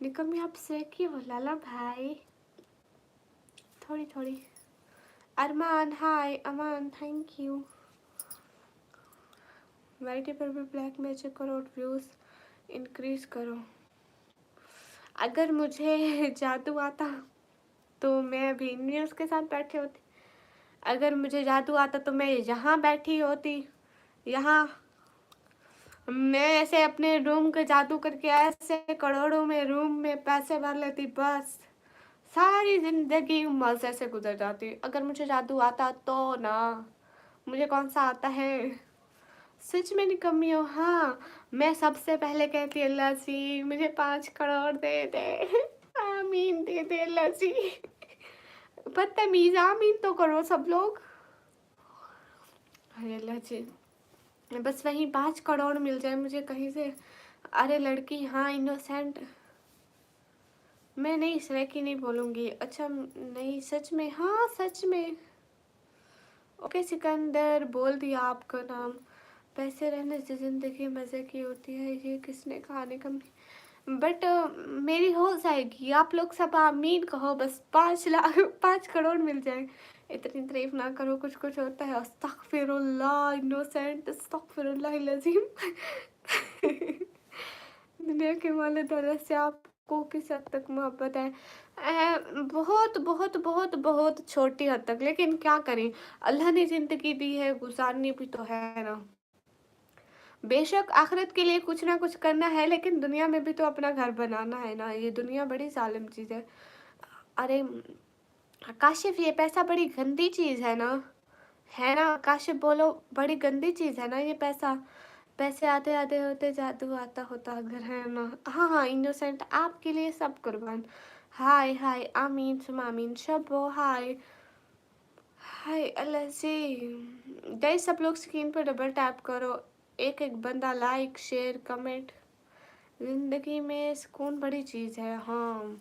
निकम्मी आप सराय की हो लाला भाई। थोड़ी थोड़ी। अरमान हाय अमान थैंक यू। वाइटी पर भी ब्लैक मैजिक करो और व्यूज़ इंक्रीज करो। अगर मुझे जादू आता तो मैं अभी इंडियंस के साथ बैठी होती। अगर मुझे जादू आता तो मैं यहाँ बैठी होती। यहाँ मैं ऐसे अपने रूम का जादू करके ऐसे करोड़ों में रूम में पैसे भर लेती। बस सारी जिंदगी मजे से गुजर जाती अगर मुझे जादू आता तो ना। मुझे कौन सा आता है? सच में निकम्मी हो। हाँ मैं सबसे पहले कहती अल्लाह जी मुझे 5 करोड़ दे दे। आमीन दे दे अल्लाह जी। बदतमीज आमीन तो करो सब लोग। अरे अल्लाह जी बस वहीं 5 करोड़ मिल जाए मुझे कहीं से। अरे लड़की हाँ इनोसेंट। मैं नहीं इसराय की नहीं बोलूँगी। अच्छा नहीं सच में। हाँ सच में। ओके सिकंदर बोल दिया आपका नाम। पैसे रहने से ज़िंदगी मज़े की होती है, ये किसने कहा निकम्मी? बट मेरी हो जाएगी। आप लोग सब आमीन कहो बस 5 लाख 5 करोड़ मिल जाए। इतनी तारीफ ना करो, कुछ कुछ होता है। अस्तगफिरुल्लाह इनोसेंट अस्तगफिरुल्लाह अज़ीम। दुनिया के मालिक अल्लाह से आपको किस हद तक मोहब्बत है? बहुत बहुत बहुत बहुत छोटी हद तक, लेकिन क्या करें, अल्लाह ने ज़िंदगी दी है, गुजारनी भी तो है ना। बेशक आखिरत के लिए कुछ ना कुछ करना है, लेकिन दुनिया में भी तो अपना घर बनाना है ना। ये दुनिया बड़ी ज़ालिम चीज़ है। अरे काशिफ़, ये पैसा बड़ी गंदी चीज़ है ना? काशिफ़ बोलो, बड़ी गंदी चीज़ है ना ये पैसा? पैसे आते आते होते जादू आता होता अगर, है ना? हाँ हाँ, इनोसेंट आपके लिए सब कुर्बान। हाय हाय, आमीन सुम आमीन, शब्बो हाय। हाय अल्लाह से। गाइस सब लोग स्क्रीन पर डबल टैप करो। एक एक बंदा लाइक शेयर कमेंट। जिंदगी में सुकून बड़ी चीज़ है। हाँ,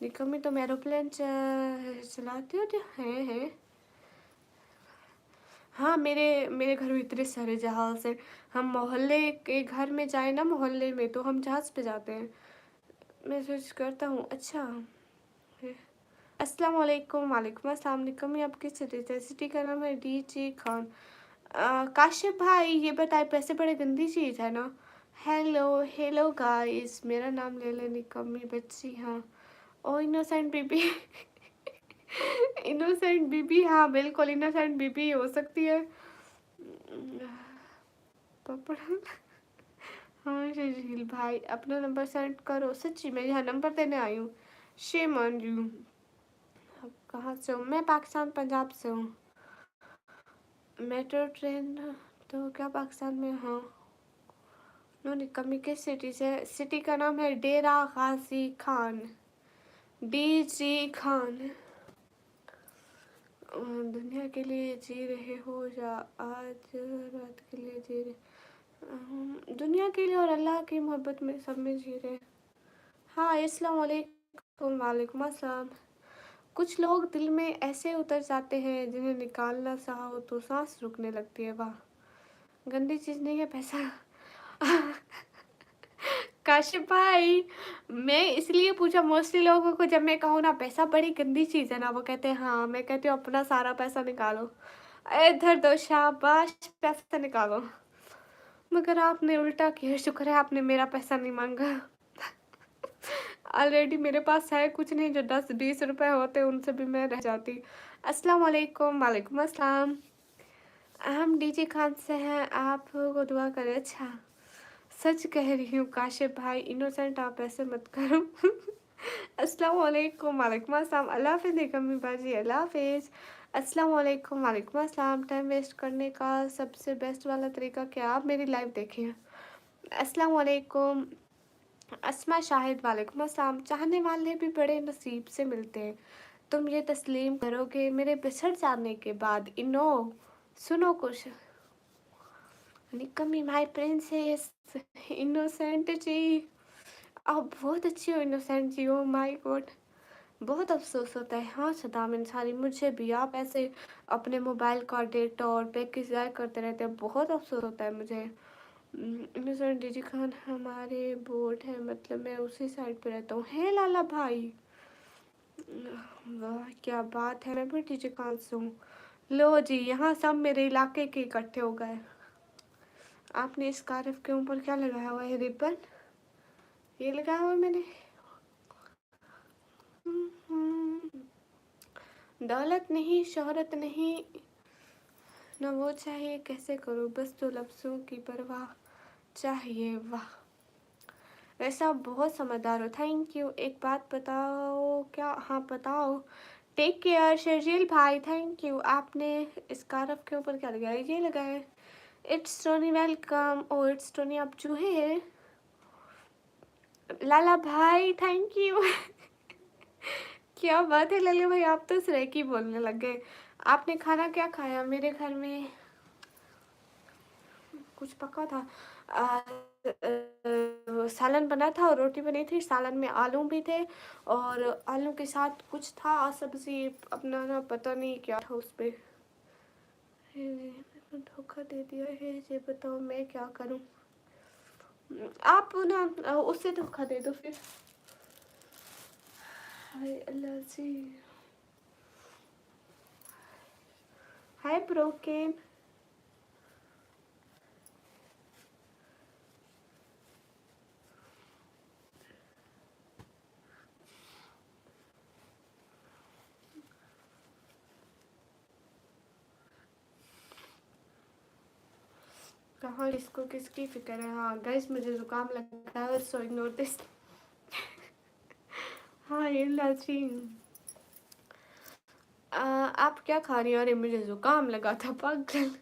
निकम्मी तुम एरोप्लेन चलाते हो? तो हैं। हाँ, मेरे मेरे घर में इतने सारे जहाज़ हैं। हम मोहल्ले के घर में जाए ना, मोहल्ले में तो हम जहाज़ पे जाते हैं। मैं सोच करता हूँ अच्छा। अस्सलाम वालेकुम। वालेकुम अस्सलाम। निकम्मी आप किस सिटी से? सिटी का नाम है डीजे खान। काशिफ भाई ये बताए, पैसे बड़े गंदी चीज़ है ना? हेलो हेलो गाइस, मेरा नाम ले ले निकम्मी बच्ची। हाँ ओ इनोसेंट बीबी। इनोसेंट बीबी, हाँ बिल्कुल इनोसेंट बीबी हो सकती है। पापड़। हाँ शशील भाई, अपना नंबर सेंड करो। सच्ची मैं यहाँ नंबर देने आई हूँ। Shame on you. आप कहाँ से हो? मैं पाकिस्तान पंजाब से हूँ। मेट्रो ट्रेन तो क्या पाकिस्तान में? हाँ। नो निकम्मी किस सिटी से? सिटी का नाम है डेरा गाजी खान। डीजी खान। दुनिया के लिए जी रहे हो या आज रात के लिए जी रहे? दुनिया के लिए और अल्लाह की मोहब्बत में, सब में जी रहे। हाँ अस्सलाम वालेकुम। वालेकुम अस्सलाम। कुछ लोग दिल में ऐसे उतर जाते हैं जिन्हें निकालना चाहो तो सांस रुकने लगती है। वाह, गंदी चीज़ नहीं है पैसा। काशिफ भाई, मैं इसलिए पूछा, मोस्टली लोगों को जब मैं कहूँ ना पैसा बड़ी गंदी चीज़ है ना, वो कहते हैं हाँ, मैं कहती हूँ अपना सारा पैसा निकालो। इधर दो, शाबाश, पैसा निकालो। मगर आपने उल्टा किया, शुक्र है आपने मेरा पैसा नहीं मांगा। ऑलरेडी मेरे पास है कुछ नहीं, जो 10-20 रुपए होते उनसे भी मैं रह जाती। अस्सलाम वालेकुम। वालेकुम अस्सलाम। हम डीजे खान से हैं, आपको दुआ करे। अच्छा, सच कह रही हूँ काशिफ भाई, इनोसेंट आप ऐसे मत करो। अस्सलाम वालेकुम। वालेकुम अस्सलाम। अल्लाह हाफ़िज़ निकम्मी बाजी, अल्लाह हाफ़िज़। अस्सलाम वालेकुम। वालेकुम अस्सलाम। टाइम वेस्ट करने का सबसे बेस्ट वाला तरीका क्या? आप मेरी लाइव देखिए। अस्सलाम वालेकुम। अस्मा शाहिद। वालेकुम अस्सलाम। चाहने वाले भी बड़े नसीब से मिलते हैं, तुम ये तस्लीम करोगे मेरे बिछड़ जाने के बाद। इनो सुनो कुछ। निकम्मी माई प्रिंसेस, इनोसेंट जी, आप बहुत अच्छी हो innocent ji. Oh my God, बहुत अफसोस होता है। हाँ सदाम इंसानी, मुझे भी आप ऐसे अपने मोबाइल का डेटा और पैकेज ज़ाया करते रहते हैं, बहुत अफसोस होता है मुझे। इनोसेंट डीजी खान हमारे बोर्ड है, मतलब मैं उसी साइड पे रहता हूँ। है लाला भाई, वाह क्या बात है, मैं भी डीजी खान से हूँ। लो जी, यहाँ सब मेरे इलाके के इकट्ठे हो गए। आपने इस स्कार्फ के ऊपर क्या लगाया हुआ है? रिबन ये लगाया हुआ है मैंने। दौलत नहीं, शोहरत नहीं, न वो चाहिए, कैसे करूँ, बस तो लफ्ज़ों की परवाह चाहिए। वाह, वैसे आप बहुत समझदार हो, थैंक यू। एक बात बताओ क्या? हाँ बताओ। टेक केयर शर्जील भाई, थैंक यू। आपने स्कार्फ के ऊपर क्या लगाया? ये लगाया। It's Tony welcome. Oh it's Tony, आप चूहे हैं? लाला भाई थैंक यू। क्या बात है लल्लू भाई, आप तो सरेकी बोलने लग गए। आपने खाना क्या खाया? मेरे घर में कुछ पका था। सालन बना था और रोटी बनी थी। सालन में आलू भी थे और आलू के साथ कुछ था सब्जी, अपना ना पता नहीं क्या था उस पे। धोखा दे दिया है, ये बताओ मैं क्या करूं? आप ना उससे धोखा दे दो फिर। हाय अल्लाह जी। हाय ब्रोकन। हाँ, इसको किसकी फिक्र है। हाँ गाइस, मुझे जुकाम लगता है, सो इग्नोर दिस। हाँ ये नाज़रीन, आप क्या खा रही हो? अरे मुझे जुकाम लगा था, पागल।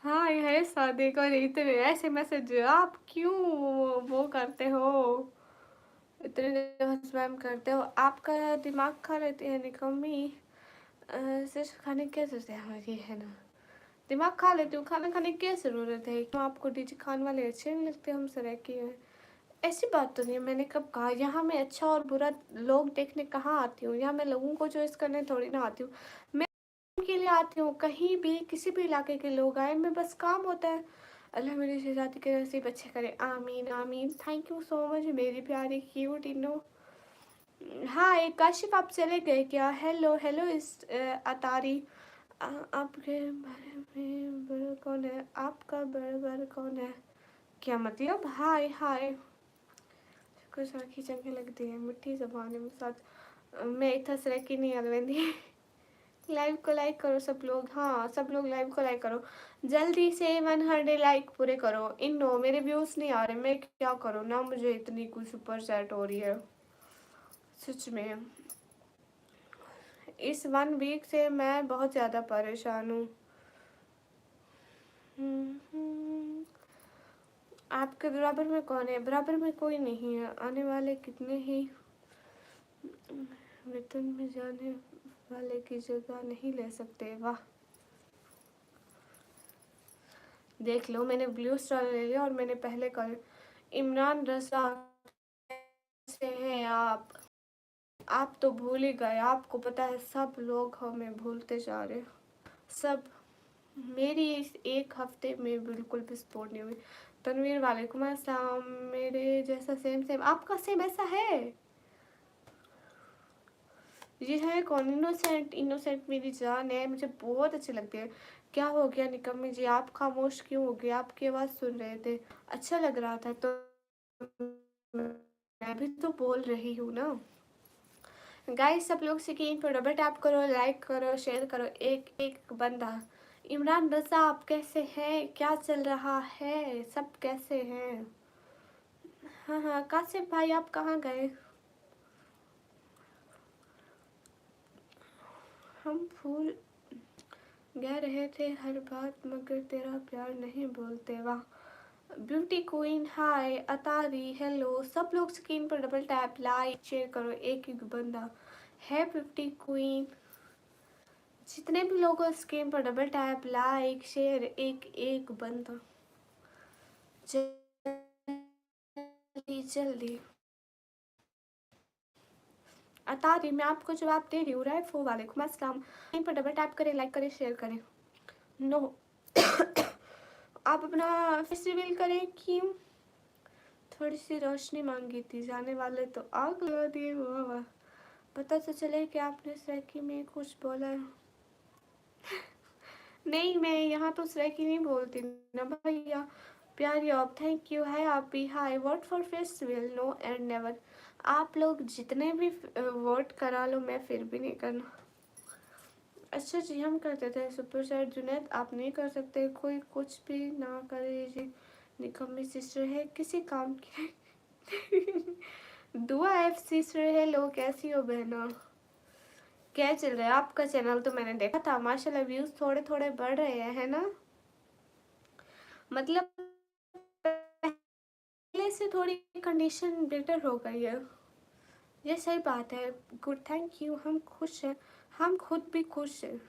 हाँ ये है शादी को, इतने ऐसे मैसेज आप क्यों वो करते हो, इतने स्पैम करते हो? आपका दिमाग खा लेती है निकम्मी। सिर्फ खाने की क्या जरूरत है? हाँ ये है ना, दिमाग खा लेती हूँ, खाना खाने की क्या ज़रूरत है? क्यों आपको डीजी खान वाले अच्छे नहीं लगते? हम सराकी हैं, ऐसी बात तो नहीं है। मैंने कब कहा? यहाँ मैं अच्छा और बुरा लोग देखने कहाँ आती हूँ? यहाँ मैं लोगों को चॉइस करने थोड़ी ना आती हूँ, मैं के लिए आती हूँ। कहीं भी किसी भी इलाके के लोग आए, मैं बस काम होता है। अल्लाह मेरी शहजादी के नसीब अच्छे करे, आमीन आमीन। थैंक यू सो मच मेरी प्यारी क्यूट इनो। हाँ एक काशिफ, आप चले गए क्या? हेलो हेलो इस अतारी। आपके बारे में बड़ा कौन है? आपका बड़ा कौन है? क्या मतलब? हाय हाय, कुछ आखी चंगे लगती है, मिठी जबान में साथ। मैं इतना सरेकी नहीं अलवेंदी। लाइव को लाइक करो सब लोग, हाँ सब लोग लाइव को लाइक करो जल्दी से। 100 लाइक पूरे करो। इन नो मेरे व्यूज नहीं आ रहे, मैं क्या करूँ ना, मुझे इतनी कुछ सुपर सेट हो रही है सच में। इस 1 वीक से मैं बहुत ज़्यादा परेशान हूँ। आपके बराबर में कौन है? बराबर में कोई नहीं है, आने वाले कितने ही वेतन में जाने वाले की जगह नहीं ले सकते। वाह, देख लो मैंने ब्लू स्टार ले लिया और मैंने पहले कर। इमरान रजा से हैं आप तो भूल ही गए। आपको पता है सब लोग हमें भूलते जा रहे हैं, सब। मेरी इस 1 हफ्ते में बिल्कुल भी सपोर्ट नहीं हुई। तनवीर वालेकुम अस्सलाम, मेरे जैसा सेम सेम, आपका सेम ऐसा है? ये है कौन? इनोसेंट, इनोसेंट मेरी जान है, मुझे बहुत अच्छी लगती है। क्या हो गया निकम्मी जी, आप खामोश क्यों हो गए? आपकी आवाज़ सुन रहे थे, अच्छा लग रहा था तो मैं भी तो बोल रही हूँ ना। गाइस सब लोग स्क्रीन पर डबल टैप करो, लाइक करो, शेयर करो, एक एक बंदा। इमरान रजा आप कैसे हैं? क्या चल रहा है? सब कैसे हैं? हाँ हाँ कासिफ भाई आप कहाँ गए? हम भूल कह रहे थे हर बात, मगर तेरा प्यार नहीं बोलते। वाह, ब्यूटी क्वीन हाय, अतारी हेलो। सब लोग स्क्रीन पर डबल टैप, लाइक शेयर करो, एक एक बंदा है। ब्यूटी क्वीन, जितने भी लोग स्क्रीन पर डबल टैप, लाइक शेयर, एक एक बंदा, जल्दी जल्दी। अतारी मैं आपको जवाब दे रही हूँ। राइफो वालेकुम अस्सलाम, स्क्रीन पर डबल टैप करें, लाइक करें, शेयर करें। नो आप अपना फेस रिवील करें। क्यों? थोड़ी सी रोशनी मांगी थी, जाने वाले तो आग लगा दिए। वाह वाह, पता तो चले कि आपने सैकी में कुछ बोला है। नहीं मैं यहाँ तो सैकी नहीं बोलती ना भैया। प्यारी आप थैंक यू है। आप भी hi. Vote for festival no and never. आप लोग जितने भी वोट करा लो, मैं फिर भी नहीं करना। अच्छा जी, हम करते थे सुपर चैट। जुनैद आप नहीं कर सकते? कोई कुछ भी ना करे जी, निकम्मी सिस्टर है किसी काम की। दुआ एफ सिस्टर है। लो कैसी हो बहना? क्या चल रहा है? आपका चैनल तो मैंने देखा था, माशाल्लाह व्यूज थोड़े थोड़े बढ़ रहे हैं, है ना? मतलब पहले से थोड़ी कंडीशन बेटर हो गई है, ये सही बात है। गुड थैंक यू, हम खुश हैं, हम खुद भी खुश हैं।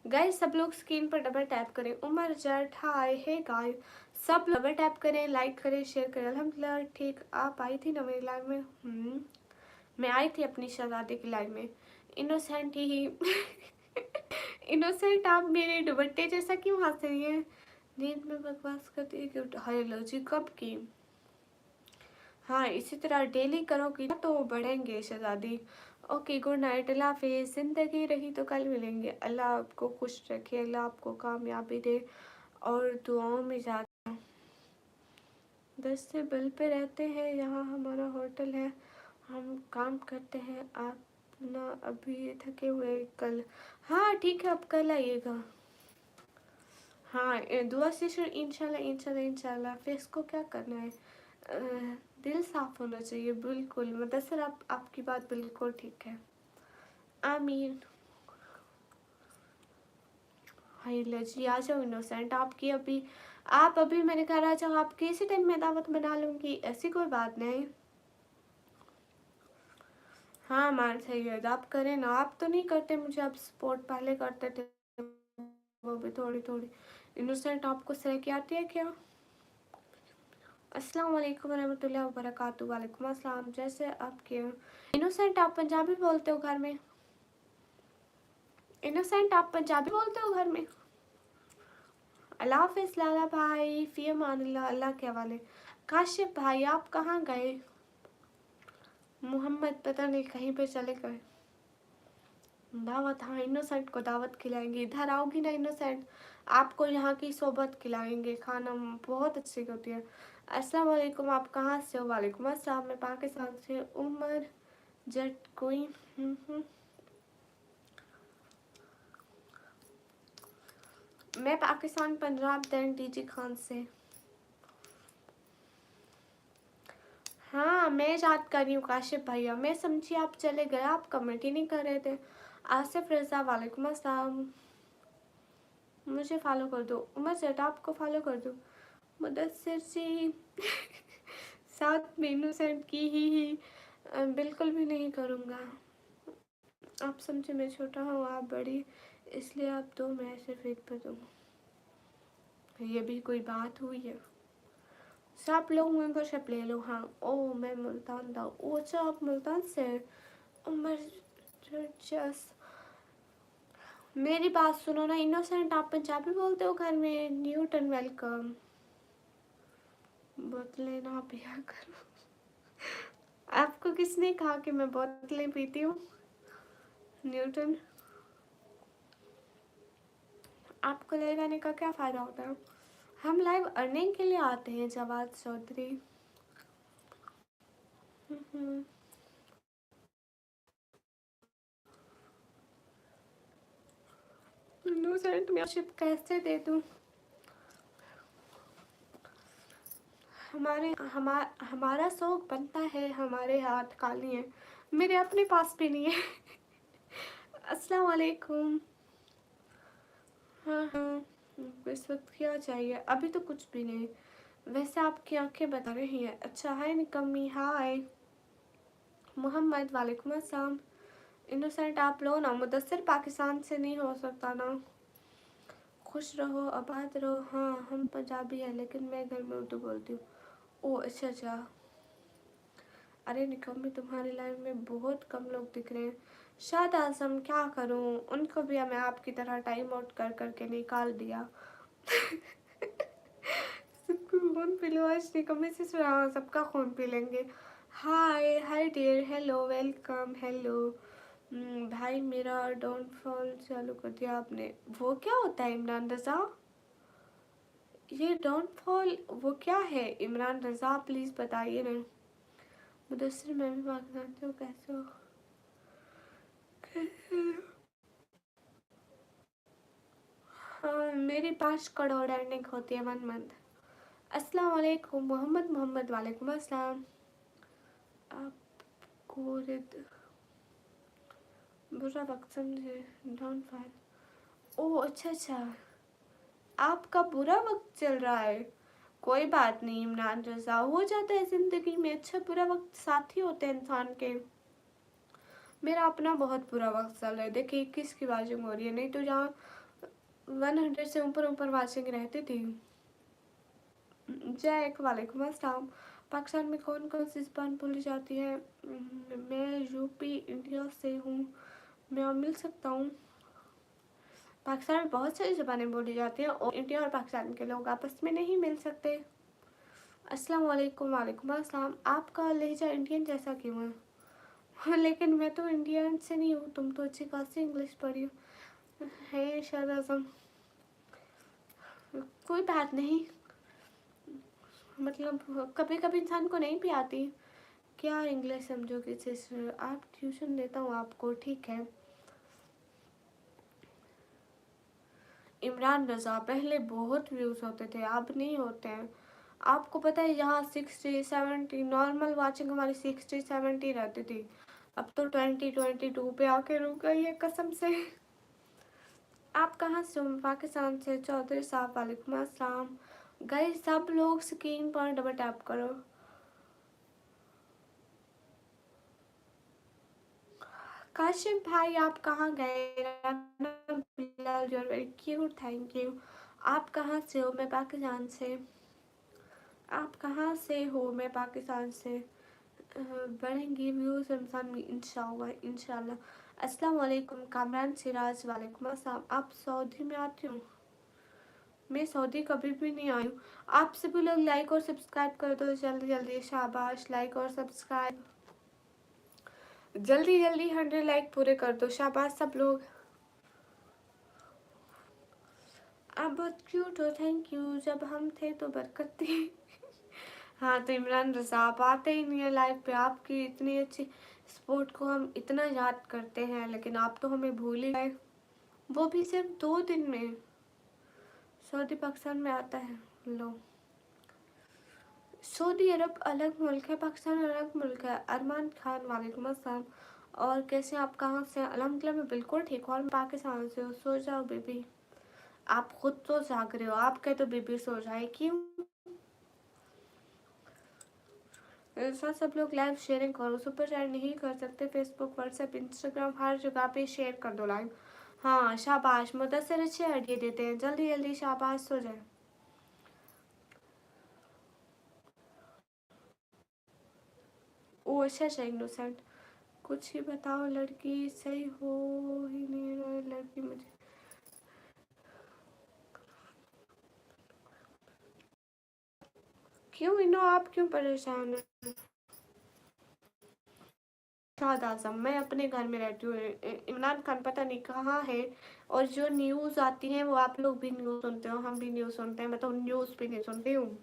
गाइस सब लोग स्क्रीन पर डबल टैप करें। उमर जट हाय, हे गाइस सब डबल टैप करें, लाइक करें, शेयर करें। अल्हम्दुलिल्लाह ठीक, आप आई थी ना मेरी लाइव में? मैं आई थी अपनी शहजादी की लाइव में। इनोसेंट ही इनोसेंट आप मेरे दुपट्टे जैसा क्यों हंस रही हैं? नींद में बकवास करती है क्यों? हाय कब की? हाँ इसी तरह डेली करोगी ना तो बढ़ेंगे शहजादी। ओके गुड नाइट, अल्लाह हाफिज़। ज़िंदगी रही तो कल मिलेंगे। अल्लाह आपको खुश रखे, अल्लाह आपको कामयाबी दे और दुआओं में याद। 10 से बल पे रहते हैं, यहाँ हमारा होटल है, हम काम करते हैं। आप ना अभी थके हुए कल? हाँ ठीक है, अब कल आइएगा। हाँ दुआ सिस्टर, इंशाल्लाह इंशाल्लाह इंशाल्लाह। फेस को क्या करना है, अ, दिल साफ होना चाहिए। बिल्कुल मुदस्सिर, आपकी बात बिल्कुल ठीक है। आमीन। हाय जी, आ जाओ इनोसेंट। आप अभी मेरे घर आ जाओ, आप किसी टाइम में दावत बना लूँगी, ऐसी कोई बात नहीं। हाँ मान सही है, आप करें ना। आप तो नहीं करते मुझे आप सपोर्ट, पहले करते थे, वो भी थोड़ी थोड़ी। इनोसेंट, आपको सैर आती है क्या? अस्सलाम वालेकुम रहमतुल्लाहि व बरकातुहू। वालेकुम अस्सलाम। जैसे आपके इनोसेंट, आप पंजाबी बोलते हो घर में? इनोसेंट, आप पंजाबी बोलते हो घर में? अल्लाह हाफिज़ लाला भाई, फ़ी अमानिल्लाह, अल्लाह के हवाले। काशिफ भाई, आप कहाँ गए? मोहम्मद पता नहीं कहीं पे चले गए। दावत, हाँ इनोसेंट को दावत खिलाएंगे। इधर आओगी ना इनोसेंट, आपको यहाँ की सोबत खिलाएंगे, खाना बहुत अच्छी होती है। अस्सलाम वालेकुम, आप कहाँ से हो? वालेकुम अस्सलाम, मैं पाकिस्तान से। उमर जट कोई मैं पाकिस्तान पंजाब दैन डीजी खान से। हाँ मैं याद कर रही हूँ काशिफ भैया, मैं समझी आप चले गए, आप कमेंट ही नहीं कर रहे थे। आसिफ रजा, वालेकुम अस्सलाम। मुझे फॉलो कर दो। उमर सेठ, आपको फॉलो कर दो। मुदस्सिर जी साथ में इनोसेंट की ही बिल्कुल भी नहीं करूँगा। आप समझे, मैं छोटा हूँ आप बड़ी, इसलिए आप दो, मैं ऐसे फेंक पे दूँ। ये भी कोई बात हुई है? सब लोग मेंबरशिप ले लो। हाँ ओ, मैं मुल्तान था। ओ अच्छा, आप मुल्तान से? उमर जस, मेरी बात सुनो ना इनोसेंट, आप पंजाबी बोलते हो घर में? Newton welcome. बोतलें ना पिया करो। आपको किसने कहा कि मैं बोतलें पीती हूँ? न्यूटन, आपको ले जाने का क्या फ़ायदा होता है? हम लाइव अर्निंग के लिए आते हैं जवाद चौधरी। इनोसेंट, मेंबरशिप कैसे दे दूँ? हमारा शौक बनता है, हमारे हाथ खाली हैं, मेरे अपने पास भी नहीं है। अस्सलाम वालेकुम। हाँ हाँ, इस वक्त क्या चाहिए? अभी तो कुछ भी नहीं। वैसे आपकी आंखें बता रही हैं। अच्छा, हाय निकम्मी, हाय मोहम्मद, वालेकुम अस्सलाम। इनोसेंट, आप लो ना। मुदस्सिर पाकिस्तान से नहीं हो सकता ना। खुश रहो, आबाद रहो। हाँ हम पंजाबी हैं, लेकिन मैं घर में उर्दू बोलती हूँ। ओह अच्छा अच्छा। अरे निकम्मी, तुम्हारे लाइफ में बहुत कम लोग दिख रहे हैं। शायद आजम, क्या करूँ, उनको भी मैं आपकी तरह टाइम आउट कर करके निकाल दिया। खून पी लो आज निकम्मी से, सबका खून पी लेंगे। Hi hi dear, hello welcome, hello. भाई मेरा डाउनफॉल चालू कर दिया आपने, वो क्या होता है इमरान रज़ा? ये डाउनफॉल वो क्या है इमरान रज़ा, प्लीज़ बताइए ना। मुदस्सिर, मैं भी पाकिस्तान से हूँ, कैसे हो? हाँ मेरी 5 करोड़ अर्निंग होती है 1 मंथ। अस्सलाम वालेकुम मोहम्मद, मोहम्मद वालेकुम अस्सलाम। आपको बुरा वक्त समझे, डाउनफॉल। ओह अच्छा अच्छा, आपका बुरा वक्त चल रहा है। कोई बात नहीं इमरान रज़ा, हो जाता है ज़िंदगी में, अच्छा बुरा वक्त साथ ही होते हैं इंसान के। मेरा अपना बहुत बुरा वक्त चल रहा है। देखिए 21 की वाचिंग हो रही है, नहीं तो जहाँ 100 से ऊपर ऊपर वाचिंग रहती थी। जय वालेकुम अस्सलाम। पाकिस्तान में कौन कौन सी ज़बान बोली जाती है? मैं यूपी इंडिया से हूँ, मैं मिल सकता हूँ। पाकिस्तान में बहुत सारी ज़बानें बोली जाती हैं और इंडिया और पाकिस्तान के लोग आपस में नहीं मिल सकते। अस्सलाम वालेकुम, वालेकुम अस्सलाम। आपका लहजा इंडियन जैसा क्यों है? हाँ लेकिन मैं तो इंडियन से नहीं हूँ, तुम तो अच्छी खासी इंग्लिश पढ़ी हो। है शायद आजम, कोई बात नहीं, मतलब कभी कभी इंसान को नहीं भी आती। क्या इंग्लिश समझोगे सिस्टर, आप ट्यूशन देता हूँ आपको, ठीक है। इमरान रज़ा पहले बहुत व्यूज़ होते थे, अब नहीं होते हैं। आपको पता है यहाँ 60-70 नॉर्मल वाचिंग हमारी 60-70 रहती थी, अब तो 20-22 पे आके रुक गई है कसम से। आप कहाँ से हो? पाकिस्तान से। चौधरी साहब वालेकुम अस्सलाम। गाइस सब लोग स्क्रीन पर डबल टैप करो। काशिम भाई आप कहाँ गए? Bilal you are very cute, thank you. आप कहाँ से हो? मैं पाकिस्तान से। आप कहाँ से हो? मैं पाकिस्तान से। बढ़ेंगे व्यूज़ रमज़ान में इंशाल्लाह इंशाल्लाह। अस्सलाम वालेकुम कामरान सिराज वालेकुम अस्सलाम। आप सऊदी में आते हो? मैं सऊदी कभी भी नहीं आई हूँ। आप सभी लोग लाइक और सब्सक्राइब कर दो जल्दी जल्दी, शाबाश। लाइक और सब्सक्राइब जल्दी जल्दी, 100 लाइक पूरे कर दो, शाबाश सब लोग। आप बहुत क्यूट हो, थैंक यू। जब हम थे तो बरकत थी। हाँ तो इमरान रज़ा आप आते ही नहीं है लाइव पे। आपकी इतनी अच्छी सपोर्ट को हम इतना याद करते हैं, लेकिन आप तो हमें भूल ही गए, वो भी सिर्फ 2 दिन में। सऊदी पाकिस्तान में आता है। लो, सऊदी अरब अलग मुल्क है, पाकिस्तान अलग मुल्क है। अरमान खान वालेकुम अस्सलाम। और कैसे आप कहाँ से? अल्हम्दुलिल्लाह मैं बिल्कुल ठीक हूँ। और मैं पाकिस्तान से हूँ। सो जाओ बेबी। आप खुद तो जाग रहे हो, आप कहे तो बेबी सो जाए, क्यों? ऐसा सब लोग लाइव शेयरिंग करो। सुपर चैट नहीं कर सकते? फेसबुक, व्हाट्सएप, इंस्टाग्राम हर जगह पे शेयर कर दो लाइव। हाँ शाबाश, मुदस्सिर अच्छे आइडिया देते हैं। जल्दी जल्दी शाबाश, सो जाए। ओ अच्छा अच्छा, इनोसेंट। कुछ ही बताओ, लड़की सही हो ही नहीं रही लड़की मुझे। क्यों इनो, आप क्यों परेशान हैं? शाद आजम, मैं अपने घर में रहती हूँ। इमरान खान पता नहीं कहाँ है। और जो न्यूज़ आती है वो आप लोग भी न्यूज़ सुनते हो, हम भी न्यूज़ सुनते हैं, मैं तो न्यूज़ भी नहीं सुनती हूँ।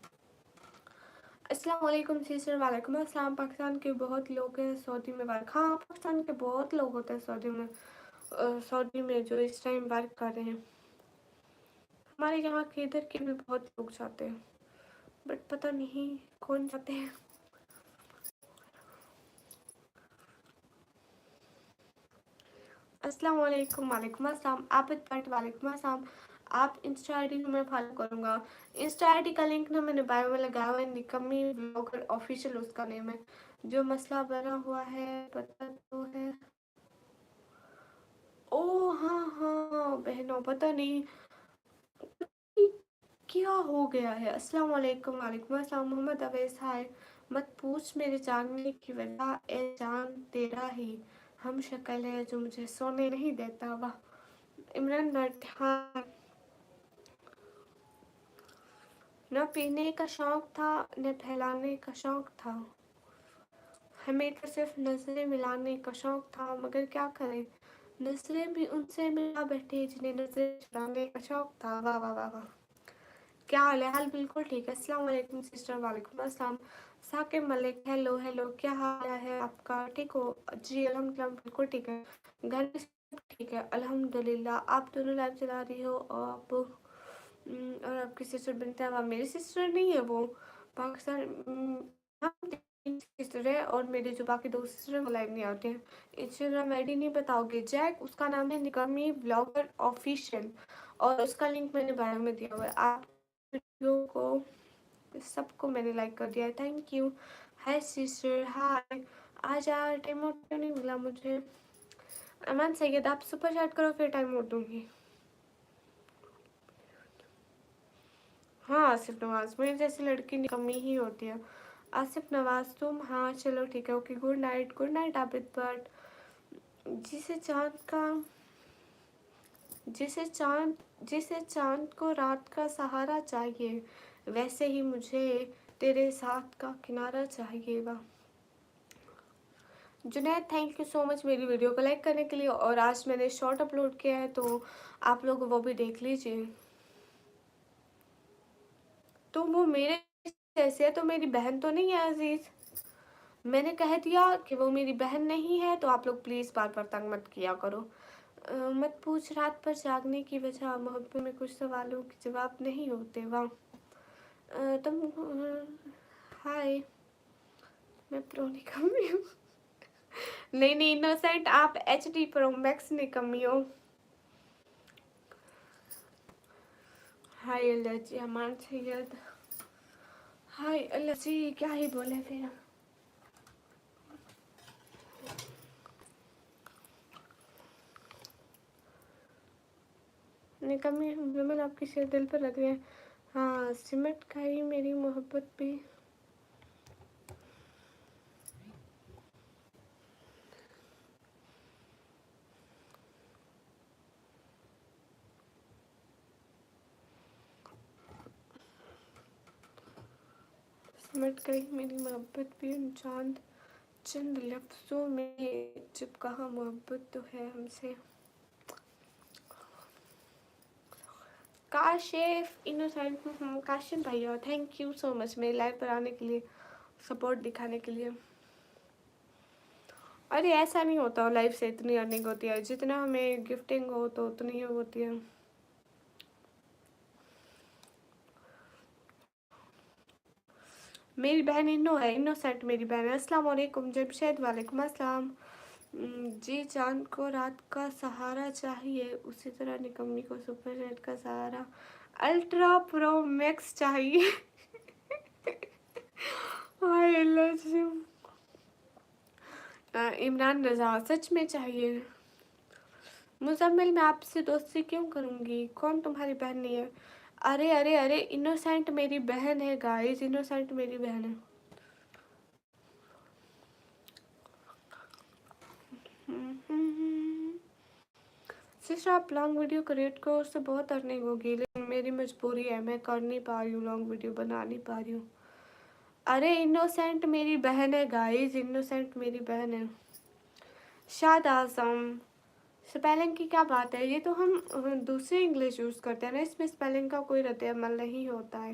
अस्सलाम वालेकुम सिस्टर। वालेकुम अस्सलाम। पाकिस्तान के बहुत लोग हैं सऊदी में वर्क। हाँ पाकिस्तान के बहुत लोग होते हैं सऊदी में। सऊदी में जो इस टाइम वर्क कर रहे हैं। हमारे यहाँ के इधर के भी बहुत लोग जाते हैं, बट पता नहीं कौन जाते हैं। अस्सलाम वालेकुम। वालेकुम अस्सलाम। आबिद भट्ट वालेकुम अस्सलाम। आप इंस्टा आई डी मैं फॉलो करूँगा। इंस्टा आई डी का लिंक ना मैंने बायो में लगाया हुआ है, निकम्मी ब्लॉगर ऑफिशियल उसका नेम है। जो मसला बना हुआ है पता तो है। ओ हाँ हाँ बहनों, पता नहीं क्या हो गया है। अस्सलाम वालेकुम। वालेकुम अस्सलाम। मोहम्मद अवैस हाय। मत पूछ मेरे जागने की वजह, ए जान तेरा ही हम शक्ल है जो मुझे सोने नहीं देता। वाह। इमरान भट्ट हाँ। न पीने का शौक था न फैलाने का शौक था, हमें तो सिर्फ नजरें मिलाने का शौक था, मगर क्या करें नजरें भी उनसे मिला बैठे जिन्हें नजरें चुराने का शौक था। वाह वाह वाह वाह। क्या हाल है? हाल बिल्कुल ठीक है। अस्सलाम वालेकुम सिस्टर। वालेकुम अस्सलाम। साकिब मलिक हेलो हेलो, क्या हाल है आपका? ठीक हो? जी अल्हम्दुलिल्लाह बिल्कुल ठीक है। घर में सब ठीक है अल्हम्दुलिल्लाह। आप दोनों लाइव चला रही हो आप? और आपकी सिस्टर बनता है? मेरी सिस्टर नहीं है वो, पाकिस्तान। हम 3 सिस्टर है और मेरे जो बाकी 2 सिस्टर हैं वो लाइव नहीं आते हैं। इंस्टाग्राम आईडी नहीं बताओगे? जैक, उसका नाम है निकमी ब्लॉगर ऑफिशियल, और उसका लिंक मैंने बायो में दिया हुआ है। आप वीडियो को सबको मैंने लाइक कर दिया है, थैंक यू। हाय सिस्टर हाय। आज यार टाइम आउट क्यों नहीं मिला मुझे? अमन सैयद आप सुपर चैट करो फिर टाइम आउट दूंगी। हाँ आसिफ नवाज, मेरी जैसी लड़की निकम्मी ही होती है। आसिफ नवाज तुम? हाँ चलो ठीक है, okay good night. Good night Abid Bhatt. जिसे चांद का जिसे चांद जिसे चांद को रात का सहारा चाहिए, वैसे ही मुझे तेरे साथ का किनारा चाहिए। वाह। Junaid thank you so much मेरी वीडियो को लाइक करने के लिए। और आज मैंने शॉर्ट अपलोड किया है तो आप लोग वो भी देख लीजिए। तो वो मेरे जैसे है तो मेरी बहन तो नहीं है अजीज। मैंने कह दिया कि वो मेरी बहन नहीं है, तो आप लोग प्लीज़ बार बार तंग मत किया करो। मत पूछ रात पर जागने की वजह, मोहब्बत में कुछ सवालों के जवाब नहीं होते। वाह। तुम हाय, मैं प्रो निकम्मी हूँ। नहीं नहीं इनोसेंट, आप HD प्रो मैक्स निकम्मी हो। हाय अल्लाह जी, अमान सैयद। हाय अल्लाह जी, क्या ही बोले फिर। निकम्मी विमल, आपकी शेर दिल पर लग रहे हैं। हाँ, सिमट खाई मेरी मोहब्बत भी। सिमट गई मेरी मोहब्बत भी उन चांद चंद लफ्जों में, जब कहा मोहब्बत तो है हमसे। काशिफ इनोसेंट, काशिफ भैया थैंक यू सो मच मेरे लाइव पर आने के लिए, सपोर्ट दिखाने के लिए। अरे ऐसा नहीं होता, लाइव से इतनी अर्निंग होती है, जितना हमें गिफ्टिंग हो तो उतनी ही होती है। मेरी बहन इन्नो है, इनोसेंट मेरी बहन है। अस्सलाम वालेकुम जमशेद, वालेकुम अस्सलाम। जी चांद को रात का सहारा चाहिए, उसी तरह निकम्मी को सुपरनेट का सहारा अल्ट्रा प्रो मैक्स चाहिए। हाय अल्लाह जी। इमरान रजा, सच में चाहिए। मुजम्मिल, मैं आपसे दोस्ती क्यों करूँगी, कौन तुम्हारी बहन नहीं है। अरे अरे अरे, इनोसेंट मेरी बहन है गाइस, इनोसेंट मेरी बहन है। सिस्टर, आप लॉन्ग वीडियो क्रिएट करो, उससे बहुत अर्निंग होगी, लेकिन मेरी मजबूरी है, मैं कर नहीं पा रही हूँ, लॉन्ग वीडियो बना नहीं पा रही हूँ। अरे इनोसेंट मेरी बहन है गाइस, इनोसेंट मेरी बहन है। शाद आजम, स्पेलिंग की क्या बात है, ये तो हम दूसरे इंग्लिश यूज़ करते हैं ना, इसमें स्पेलिंग का कोई रद्द अमल नहीं होता है।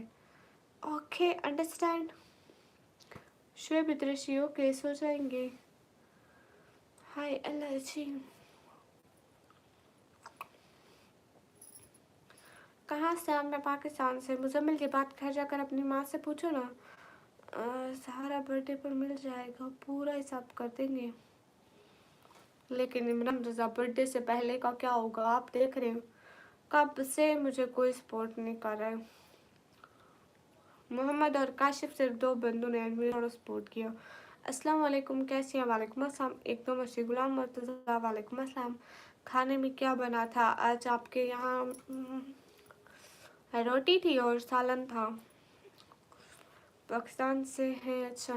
Okay understand. Shoaib Idrisi, okay सो जाएंगे। हाय अल्लाह जी। कहाँ से आप, मैं पाकिस्तान से। मुजम्मिल, ये बात घर जाकर अपनी माँ से पूछो ना। सहारा बर्थडे पर मिल जाएगा, पूरा हिसाब कर देंगे। लेकिन इमरान रजा, बर्थडे से पहले का क्या होगा, आप देख रहे हो कब से मुझे कोई सपोर्ट नहीं कर रहा है। मोहम्मद और काशिफ, सिर्फ दो बंदों ने मुझे थोड़ा सपोर्ट किया। अस्सलाम वालेकुम, कैसी हैं। वालेकुम अस्सलाम, एकदम अच्छी। गुलाम मुर्तज़ा, वालेकुम अस्सलाम। खाने में क्या बना था आज आपके यहाँ। रोटी थी और सालन था। पाकिस्तान से है, अच्छा।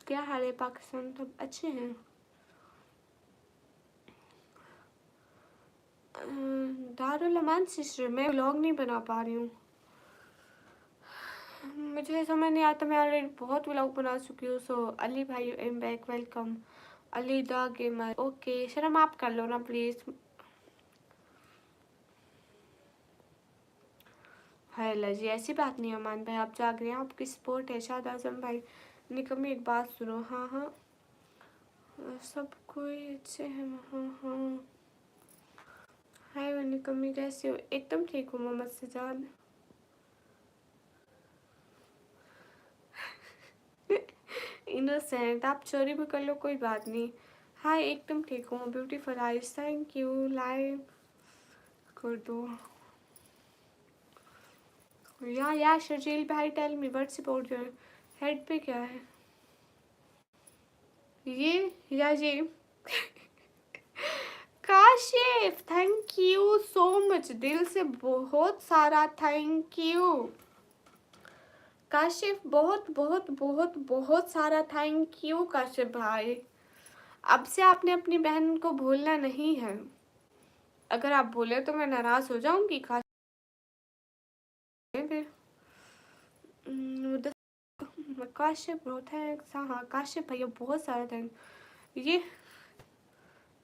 क्या हाल है पाकिस्तान, सब अच्छे हैं। दारुल अमान सिस्टर, मैं व्लॉग नहीं बना पा रही हूँ, मुझे समझ नहीं आता, मैं ऑलरेडी बहुत व्लॉग बना चुकी हूँ। सो अली भाई am back, welcome. Ali the gamer, okay शर्म आप कर लो ना प्लीज़। हाय अल्लाह जी, ऐसी बात नहीं है अमान भाई, आप जाग रहे हैं, आपकी सपोर्ट है। शाद आजम भाई, निकम्मी एक बात सुनो। हाँ हाँ, सब कोई अच्छे हैं। हाँ हाँ। हाय वो निकम्मी, कैसे हो। एकदम ठीक हूँ मोहम्मद सिजाद। इनोसेंट, आप चोरी भी कर लो, कोई बात नहीं। हाय एकदम ठीक हूँ। Beautiful eyes, thank you. Live कर दो या शर्जील भाई, tell me what's about your head पे क्या है, ये या ये। Kashif, thank you so much, दिल से बहुत सारा थैंक यू। काशिफ, बहुत बहुत बहुत बहुत सारा थैंक यू काशिफ भाई। अब से आपने अपनी बहन को भूलना नहीं है, अगर आप भूले तो मैं नाराज हो जाऊंगी। फिर काशिफ ब्रो थैंक्स। हाँ हाँ काशिफ भैया, बहुत सारा थैंक। ये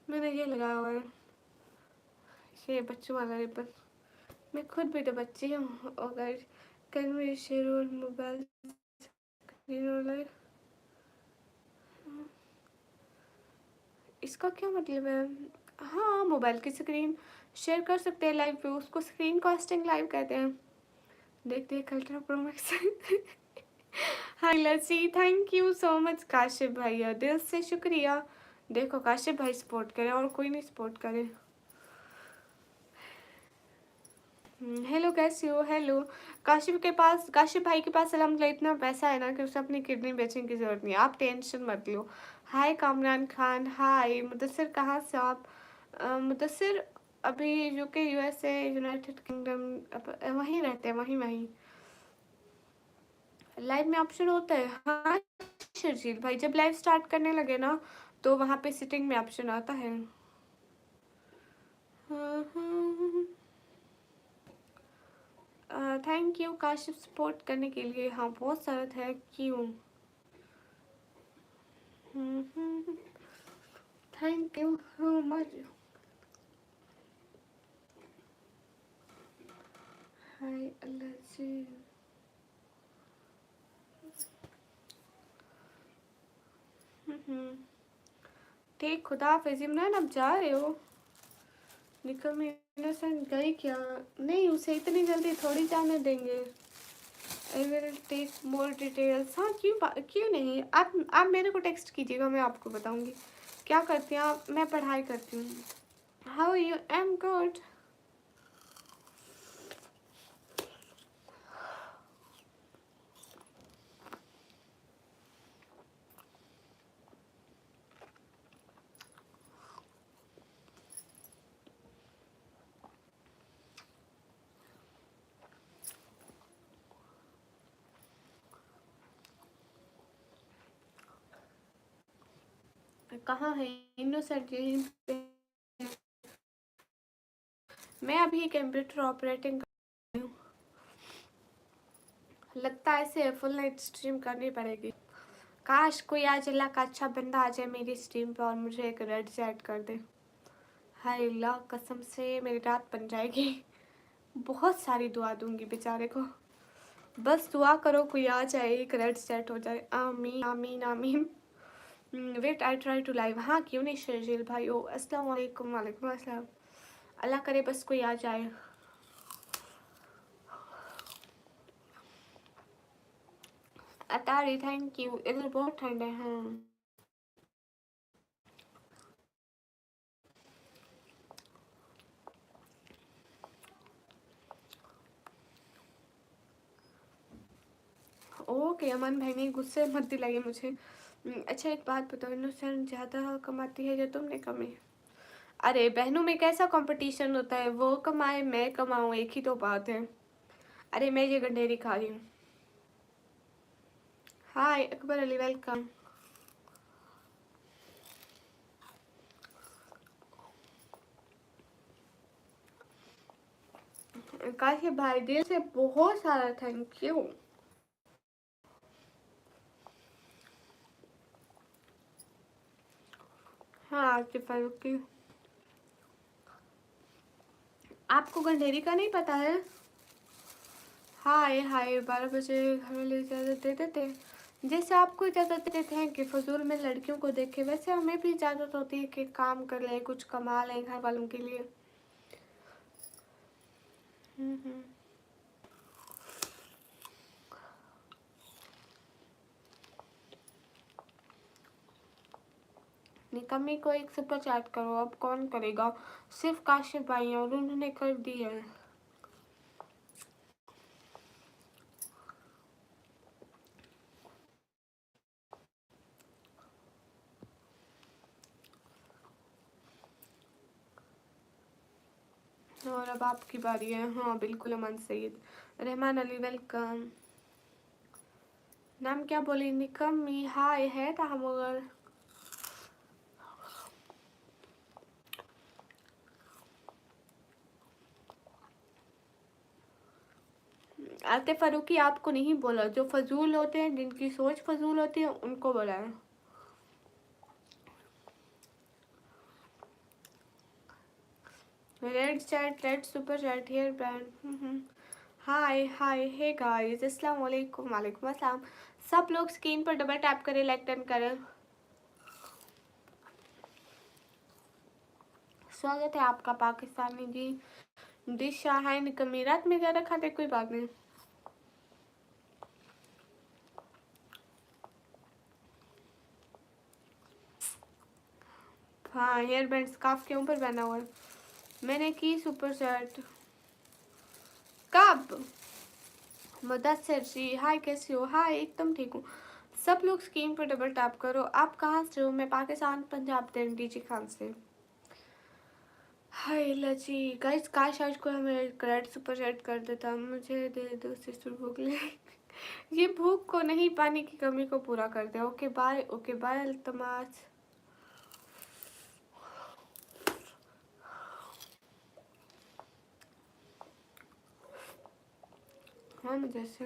मैंने ये लगाया हुआ है, ये बच्चों वाला रिबन। मैं खुद भी तो बच्ची हूँ, अगर कल मेरे शेर और मोबाइल लाइव, इसका क्या मतलब है? हाँ, मोबाइल की स्क्रीन शेयर कर सकते हैं लाइव पे, उसको स्क्रीन कास्टिंग लाइव कहते हैं। देखते हैं ultra pro max. Hi lassi, thank you so much Kashif भैया, दिल से शुक्रिया। देखो काशिफ भाई सपोर्ट करे और कोई नहीं सपोर्ट करे। हेलो, कैसी हो? हेलो। काशिफ भाई के पास अलहमदुलिल्लाह इतना पैसा है ना कि उसे अपनी किडनी बेचने की ज़रूरत नहीं है, आप टेंशन मत लो। हाय कामरान खान, हाय मुदस्सिर, कहाँ से आप? मुदस्सिर अभी यूके, यूएसए, यूनाइटेड किंगडम, वहीं रहते हैं, वहीं वहीं। लाइव में ऑप्शन होता है? हाँ शर्जील भाई, जब लाइव स्टार्ट करने लगे ना तो वहाँ पे सिटिंग में ऑप्शन आता है। थैंक यू काशिफ सपोर्ट करने के लिए। हाँ बहुत सारा thank you. Thank you so much. Hi अल्लाह जी। ठीक, खुदा हाफिज़। इमरान आप जा रहे हो? निकल में इनोसेंट गई क्या? नहीं, उसे इतनी जल्दी थोड़ी जाने देंगे। I will take more details. हाँ क्यों नहीं, आप मेरे को टेक्स्ट कीजिएगा, मैं आपको बताऊंगी क्या करती हैं आप। मैं पढ़ाई करती हूँ। How you? I am good. कहाँ है इनोसेंट? यहीं पे। मैं अभी कंप्यूटर ऑपरेटिंग कर रही हूँ। लगता है इसे फुल नाइट स्ट्रीम करनी पड़ेगी। काश कोई आज अल्लाह का अच्छा बंदा आ जाए मेरी स्ट्रीम पे और मुझे एक रेड सेट कर दे। हाय अल्लाह, कसम से मेरी रात बन जाएगी। बहुत सारी दुआ दूंगी बेचारे को। बस दुआ करो कोई आ जाए, एक रेड सेट हो जाए। आमीन आमीन आमीन। Wait I try to live. हाँ क्यों नहीं शर्जील भाई। ओ अस्सलाम वालेकुम। वालेकुम अस्सलाम। अल्लाह करे बस कोई आ जाए। Attari thank you. इधर बहुत ठंड है। हाँ ओके अमन भाई, नहीं गुस्से मत दिलाइए मुझे। अच्छा एक बात बताओ, इनोसेंट ज़्यादा कमाती है या तुमने कमी? अरे बहनों में कैसा कंपटीशन होता है, वो कमाए मैं कमाऊँ, एक ही तो बात है। अरे मैं ये गंडेरी खा रही हूँ। हाय अकबर अली, वेलकम। काशी भाई दिल से बहुत सारा थैंक यू। हाँ आसिफ फारूकी, आपको गंडेरी का नहीं पता है? हाय हाय, 12 बजे घर वाले इजाज़त दे देते हैं। जैसे आपको इजाज़त देते हैं कि फजूल में लड़कियों को देखे, वैसे हमें भी इजाज़त होती है कि काम कर लें, कुछ कमा लें घर वालों के लिए। हम्म। निकम्मी को एक सुपर चैट करो। अब कौन करेगा? सिर्फ काशिफ भाई हैं और उन्होंने कर दी है। और अब आपकी बारी है। हाँ बिल्कुल अमन सईद। रहमान अली वेलकम। नाम क्या बोली? निकम्मी। हाय है था मगर। आतिफ फारूकी आपको नहीं बोला, जो फजूल होते हैं, जिनकी सोच फजूल होती है, उनको बोला है। Red chat, red super chat, hair band. Hi hi, hey guys, अस्सलाम वालेकुम। वालेकुम अस्सलाम। सब लोग स्क्रीन पर डबल टैप करें, लाइक डन करें। स्वागत है आपका पाकिस्तानी जी। दिशा है निकम्मी, रात में ज़्यादा खाते कोई बात नहीं। हाँ, हेयर बैंड स्कार्फ के ऊपर पहना हुआ है मैंने की सुपर सेट। कब? मुदस्सिर जी हाय, कैसे हो? हाय, एकदम ठीक हूँ। सब लोग स्क्रीन पर डबल टैप करो। आप कहाँ से हो? मैं पाकिस्तान, पंजाब, दिल्ली जी खान से। हाय लजी गाइस, काश आज को हमें करेक्ट सुपर सेट कर देता। मुझे दे दो सिस्टर भूख ले ये भूख को नहीं, पानी की कमी को पूरा कर दे। Okay bye, okay bye Altamas. हाँ जैसे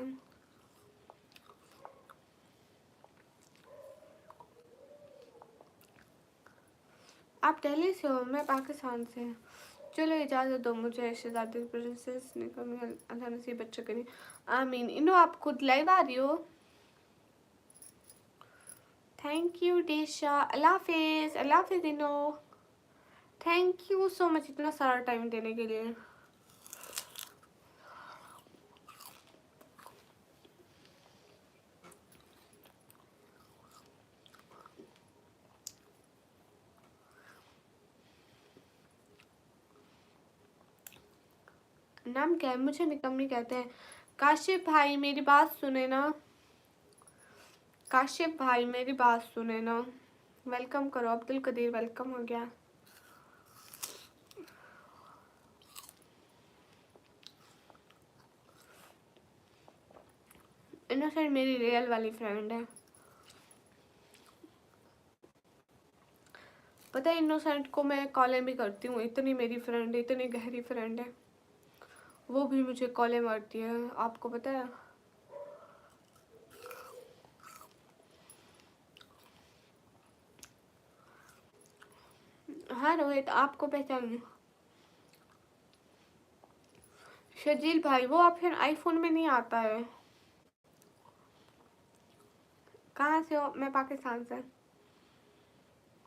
आप दिल्ली से हो, मैं पाकिस्तान से। चलो इजाज़त दो मुझे, शहजादी प्रिंसेस ने कमी अल्लाह नसीब बच्चा करी आमीन। इनो आप खुद लाइव आ रही हो? थैंक यू डेशा, अल्लाह हाफिज़, अल्लाह हाफिज़ इनो। थैंक यू सो मच इतना सारा टाइम देने के लिए। नाम क्या है? मुझे निकम्मी कहते हैं। काशिफ भाई मेरी बात सुने ना, काशिफ भाई मेरी बात सुने ना। वेलकम करो, अब्दुल कदीर वेलकम हो गया। इनोसेंट मेरी रियल वाली फ्रेंड है। पता है इनोसेंट को मैं कॉलें भी करती हूँ, इतनी मेरी फ्रेंड है, इतनी गहरी फ्रेंड है। वो भी मुझे कॉलें मारती है, आपको पता है। हाँ रोहित, आपको पहचान। शजील भाई वो ऑप्शन आईफोन में नहीं आता है। कहाँ से हो? मैं पाकिस्तान से।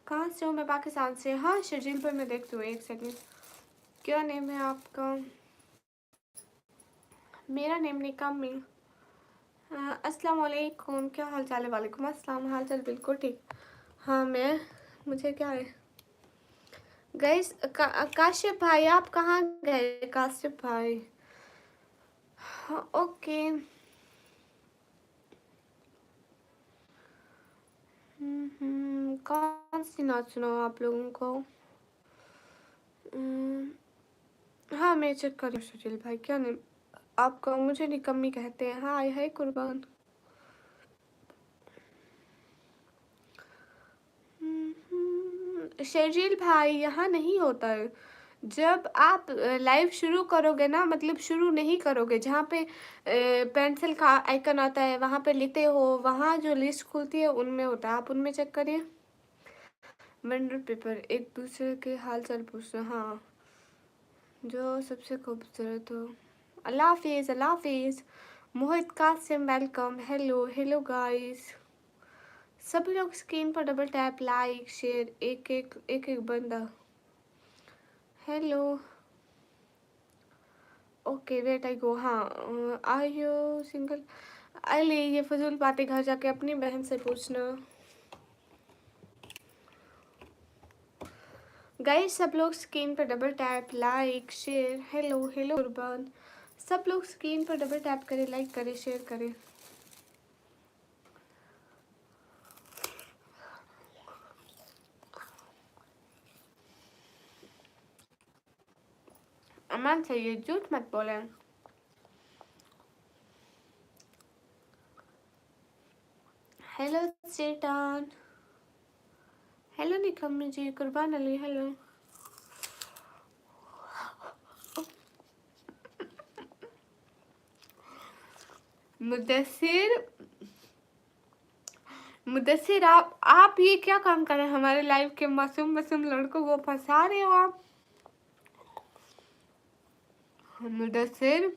कहाँ से हो? मैं पाकिस्तान से। हाँ शजील भाई मैं देखती हूँ, एक सेकंड। क्या नेम है आपका? मेरा नेम निकम्मी। अस्सलाम वालेकुम, क्या हाल चाल है? वालेकुम अस्सलाम, हाल चाल बिल्कुल ठीक। हाँ मैं, मुझे क्या है गाइस। काशिफ भाई आप कहाँ गए? काशिफ भाई हाँ ओके। कौन सी नाच सुनाओ आप लोगों को? हाँ मैं चेक कर रही हूँ। सुशील भाई क्या नहीं, आपका मुझे निकम्मी कहते हैं। हाय हाय कुर्बान। शर्जील भाई यहाँ नहीं होता है। जब आप लाइव शुरू करोगे ना, मतलब शुरू नहीं करोगे, जहाँ पे पेंसिल का आइकन आता है वहाँ पे लिखते हो, वहाँ जो लिस्ट खुलती है उनमें होता है, आप उनमें चेक करिए। वंडर पेपर, एक दूसरे के हाल चाल पूछना। हाँ जो सबसे खूबसूरत हो। अल्लाह हाफिज़, अल्लाह हाफिज़। Mohit Kasim welcome. Hello hello guys. सभी लोग स्क्रीन पर डबल टैप, लाइक शेयर, एक एक बंदा। हेलो ओके वेट आई गो। हाँ आर यू सिंगल? अली ये फजूल बातें घर जाके अपनी बहन से पूछना। गाइस सब लोग स्क्रीन पर double tap, like share. Hello hello कुर्बान। सब लोग स्क्रीन पर डबल टैप करें, लाइक करें, शेयर करें। अमान चाहिए, झूठ मत बोलें। हेलो चेटान। हेलो निकम्मी जी, कुर्बान अली हेलो। मुदस्सिर, मुदस्सिर आप ये क्या काम कर रहे हैं? हमारे लाइव के मासूम मासूम लड़कों को फंसा रहे हो आप। मुदस्सिर,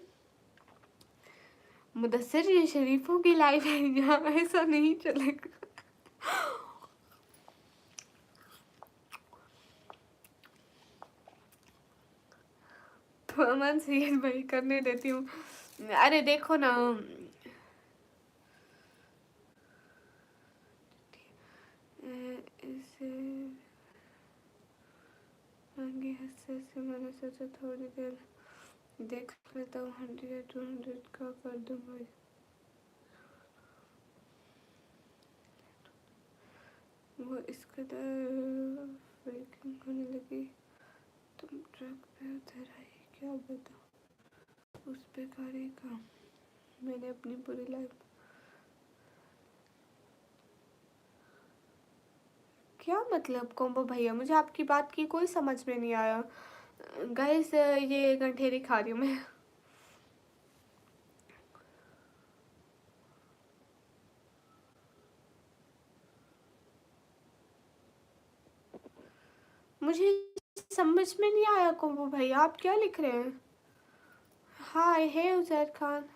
मुदस्सिर ये शरीफों की लाइफ है, यहाँ ऐसा नहीं चलेगा। तो अमन सैयद भाई करने देती हूँ। अरे देखो ना, इसे आगे हिस्से से मैंने सोचा थोड़ी देर देख लेता हूँ, 100 200 का कर दूँ भाई। वो इस कदर ब्रेकिंग होने लगी, तुम ट्रक पे उतर आई, क्या बताओ उस बेकारी का। मैंने अपनी पूरी लाइफ, क्या मतलब कॉम्बो भैया, मुझे आपकी बात की कोई समझ में नहीं आया। गाइस ये गंठेरी खा रही हूँ मैं। मुझे समझ में नहीं आया कॉम्बो भैया, आप क्या लिख रहे हैं। हाय हे उजैर खान।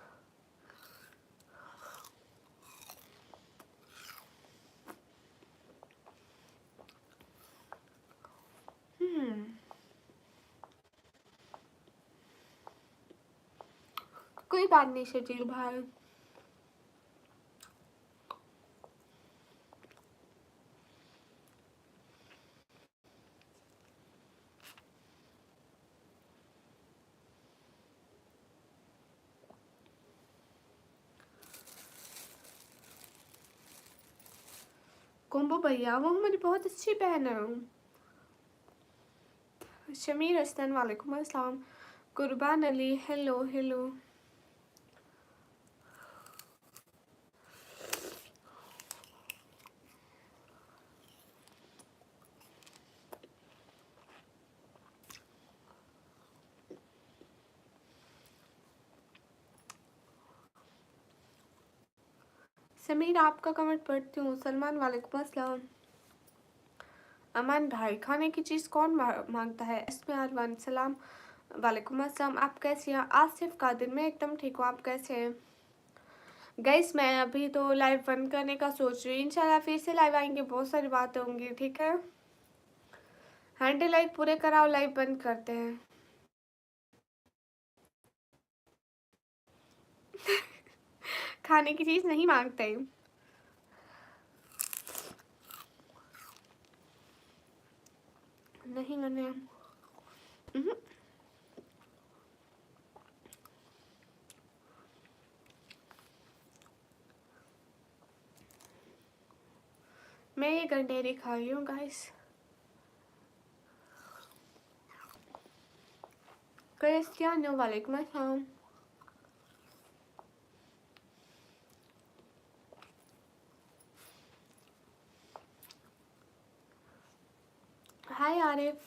कोई बात नहीं शजील भाई। कॉम्बो भैया वो मेरी बहुत अच्छी बहन है। शमीर हसन वालेकुम अस्सलाम। कुर्बान अली हेलो हेलो। समीर आपका कमेंट पढ़ती हूँ। सलमान वालेकुम अस्सलाम। अमान भाई खाने की चीज़ कौन मांगता है। SPR1 सलाम वालेकुम अस्सलाम। आप कैसे हैं। आसिफ कादिर मैं एकदम ठीक हूँ, आप कैसे हैं। गाइस मैं अभी तो लाइव बंद करने का सोच रही हूँ, इंशाल्लाह फिर से लाइव आएंगे, बहुत सारी बातें होंगी, ठीक है। 100 लाइक पूरे कराओ, लाइव बंद करते हैं। खाने की चीज़ नहीं मांगते हैं। नहीं मैंने मैं ये गंडेरी खा रही हूँ गाइस। क्रिस्टियानो वालेकुम अस्सलाम। हाय आरिफ।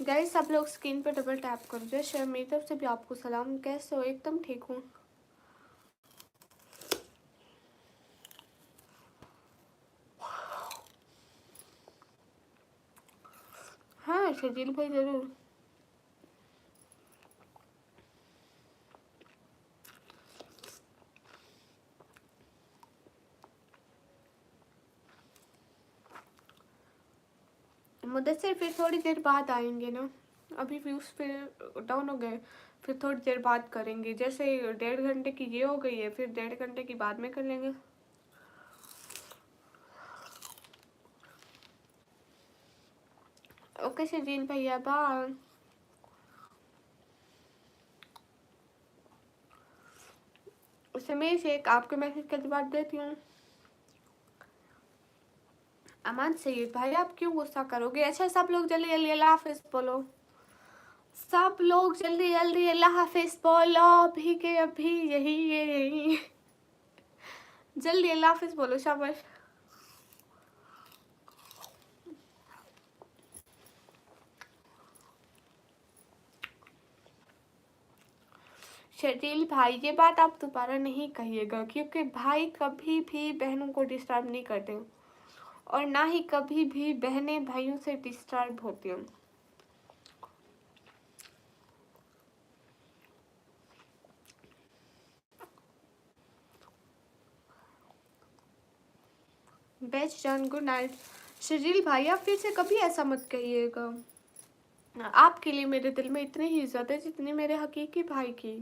गाइस सब लोग स्क्रीन पे डबल टैप करो। जय श्री मेरी तरफ से भी आपको सलाम। कैसे हो। एकदम ठीक हूँ। हाँ शजील भाई जरूर। मुदस्सिर फिर थोड़ी देर बाद आएंगे ना, अभी व्यूज फिर डाउन हो गए, फिर थोड़ी देर बाद करेंगे। जैसे 1.5 घंटे की ये हो गई है, फिर 1.5 घंटे की बाद में कर लेंगे। ओके शजील भैया बाय। समीर शेख आपके मैसेज का जवाब देती हूँ। अमान सईद भाई आप क्यों गुस्सा करोगे। अच्छा सब लोग जल्दी जल्दी अल्लाह हाफिज बोलो। सब लोग जल्दी जल्दी अल्लाह हाफिज बोलो, अभी के अभी यही जल्दी अल्लाह हाफिज बोलो शाबाश। शर्जील भाई ये बात आप दोबारा नहीं कहिएगा, क्योंकि भाई कभी भी बहनों को डिस्टर्ब नहीं करते और ना ही कभी भी बहनें भाइयों से डिस्टर्ब होती हैं। बेस्ट जान गुड नाइट। शरील भाई आप फिर से कभी ऐसा मत कहिएगा। आपके लिए मेरे दिल में इतनी ही इज्जत है जितनी मेरे हकीकी भाई की।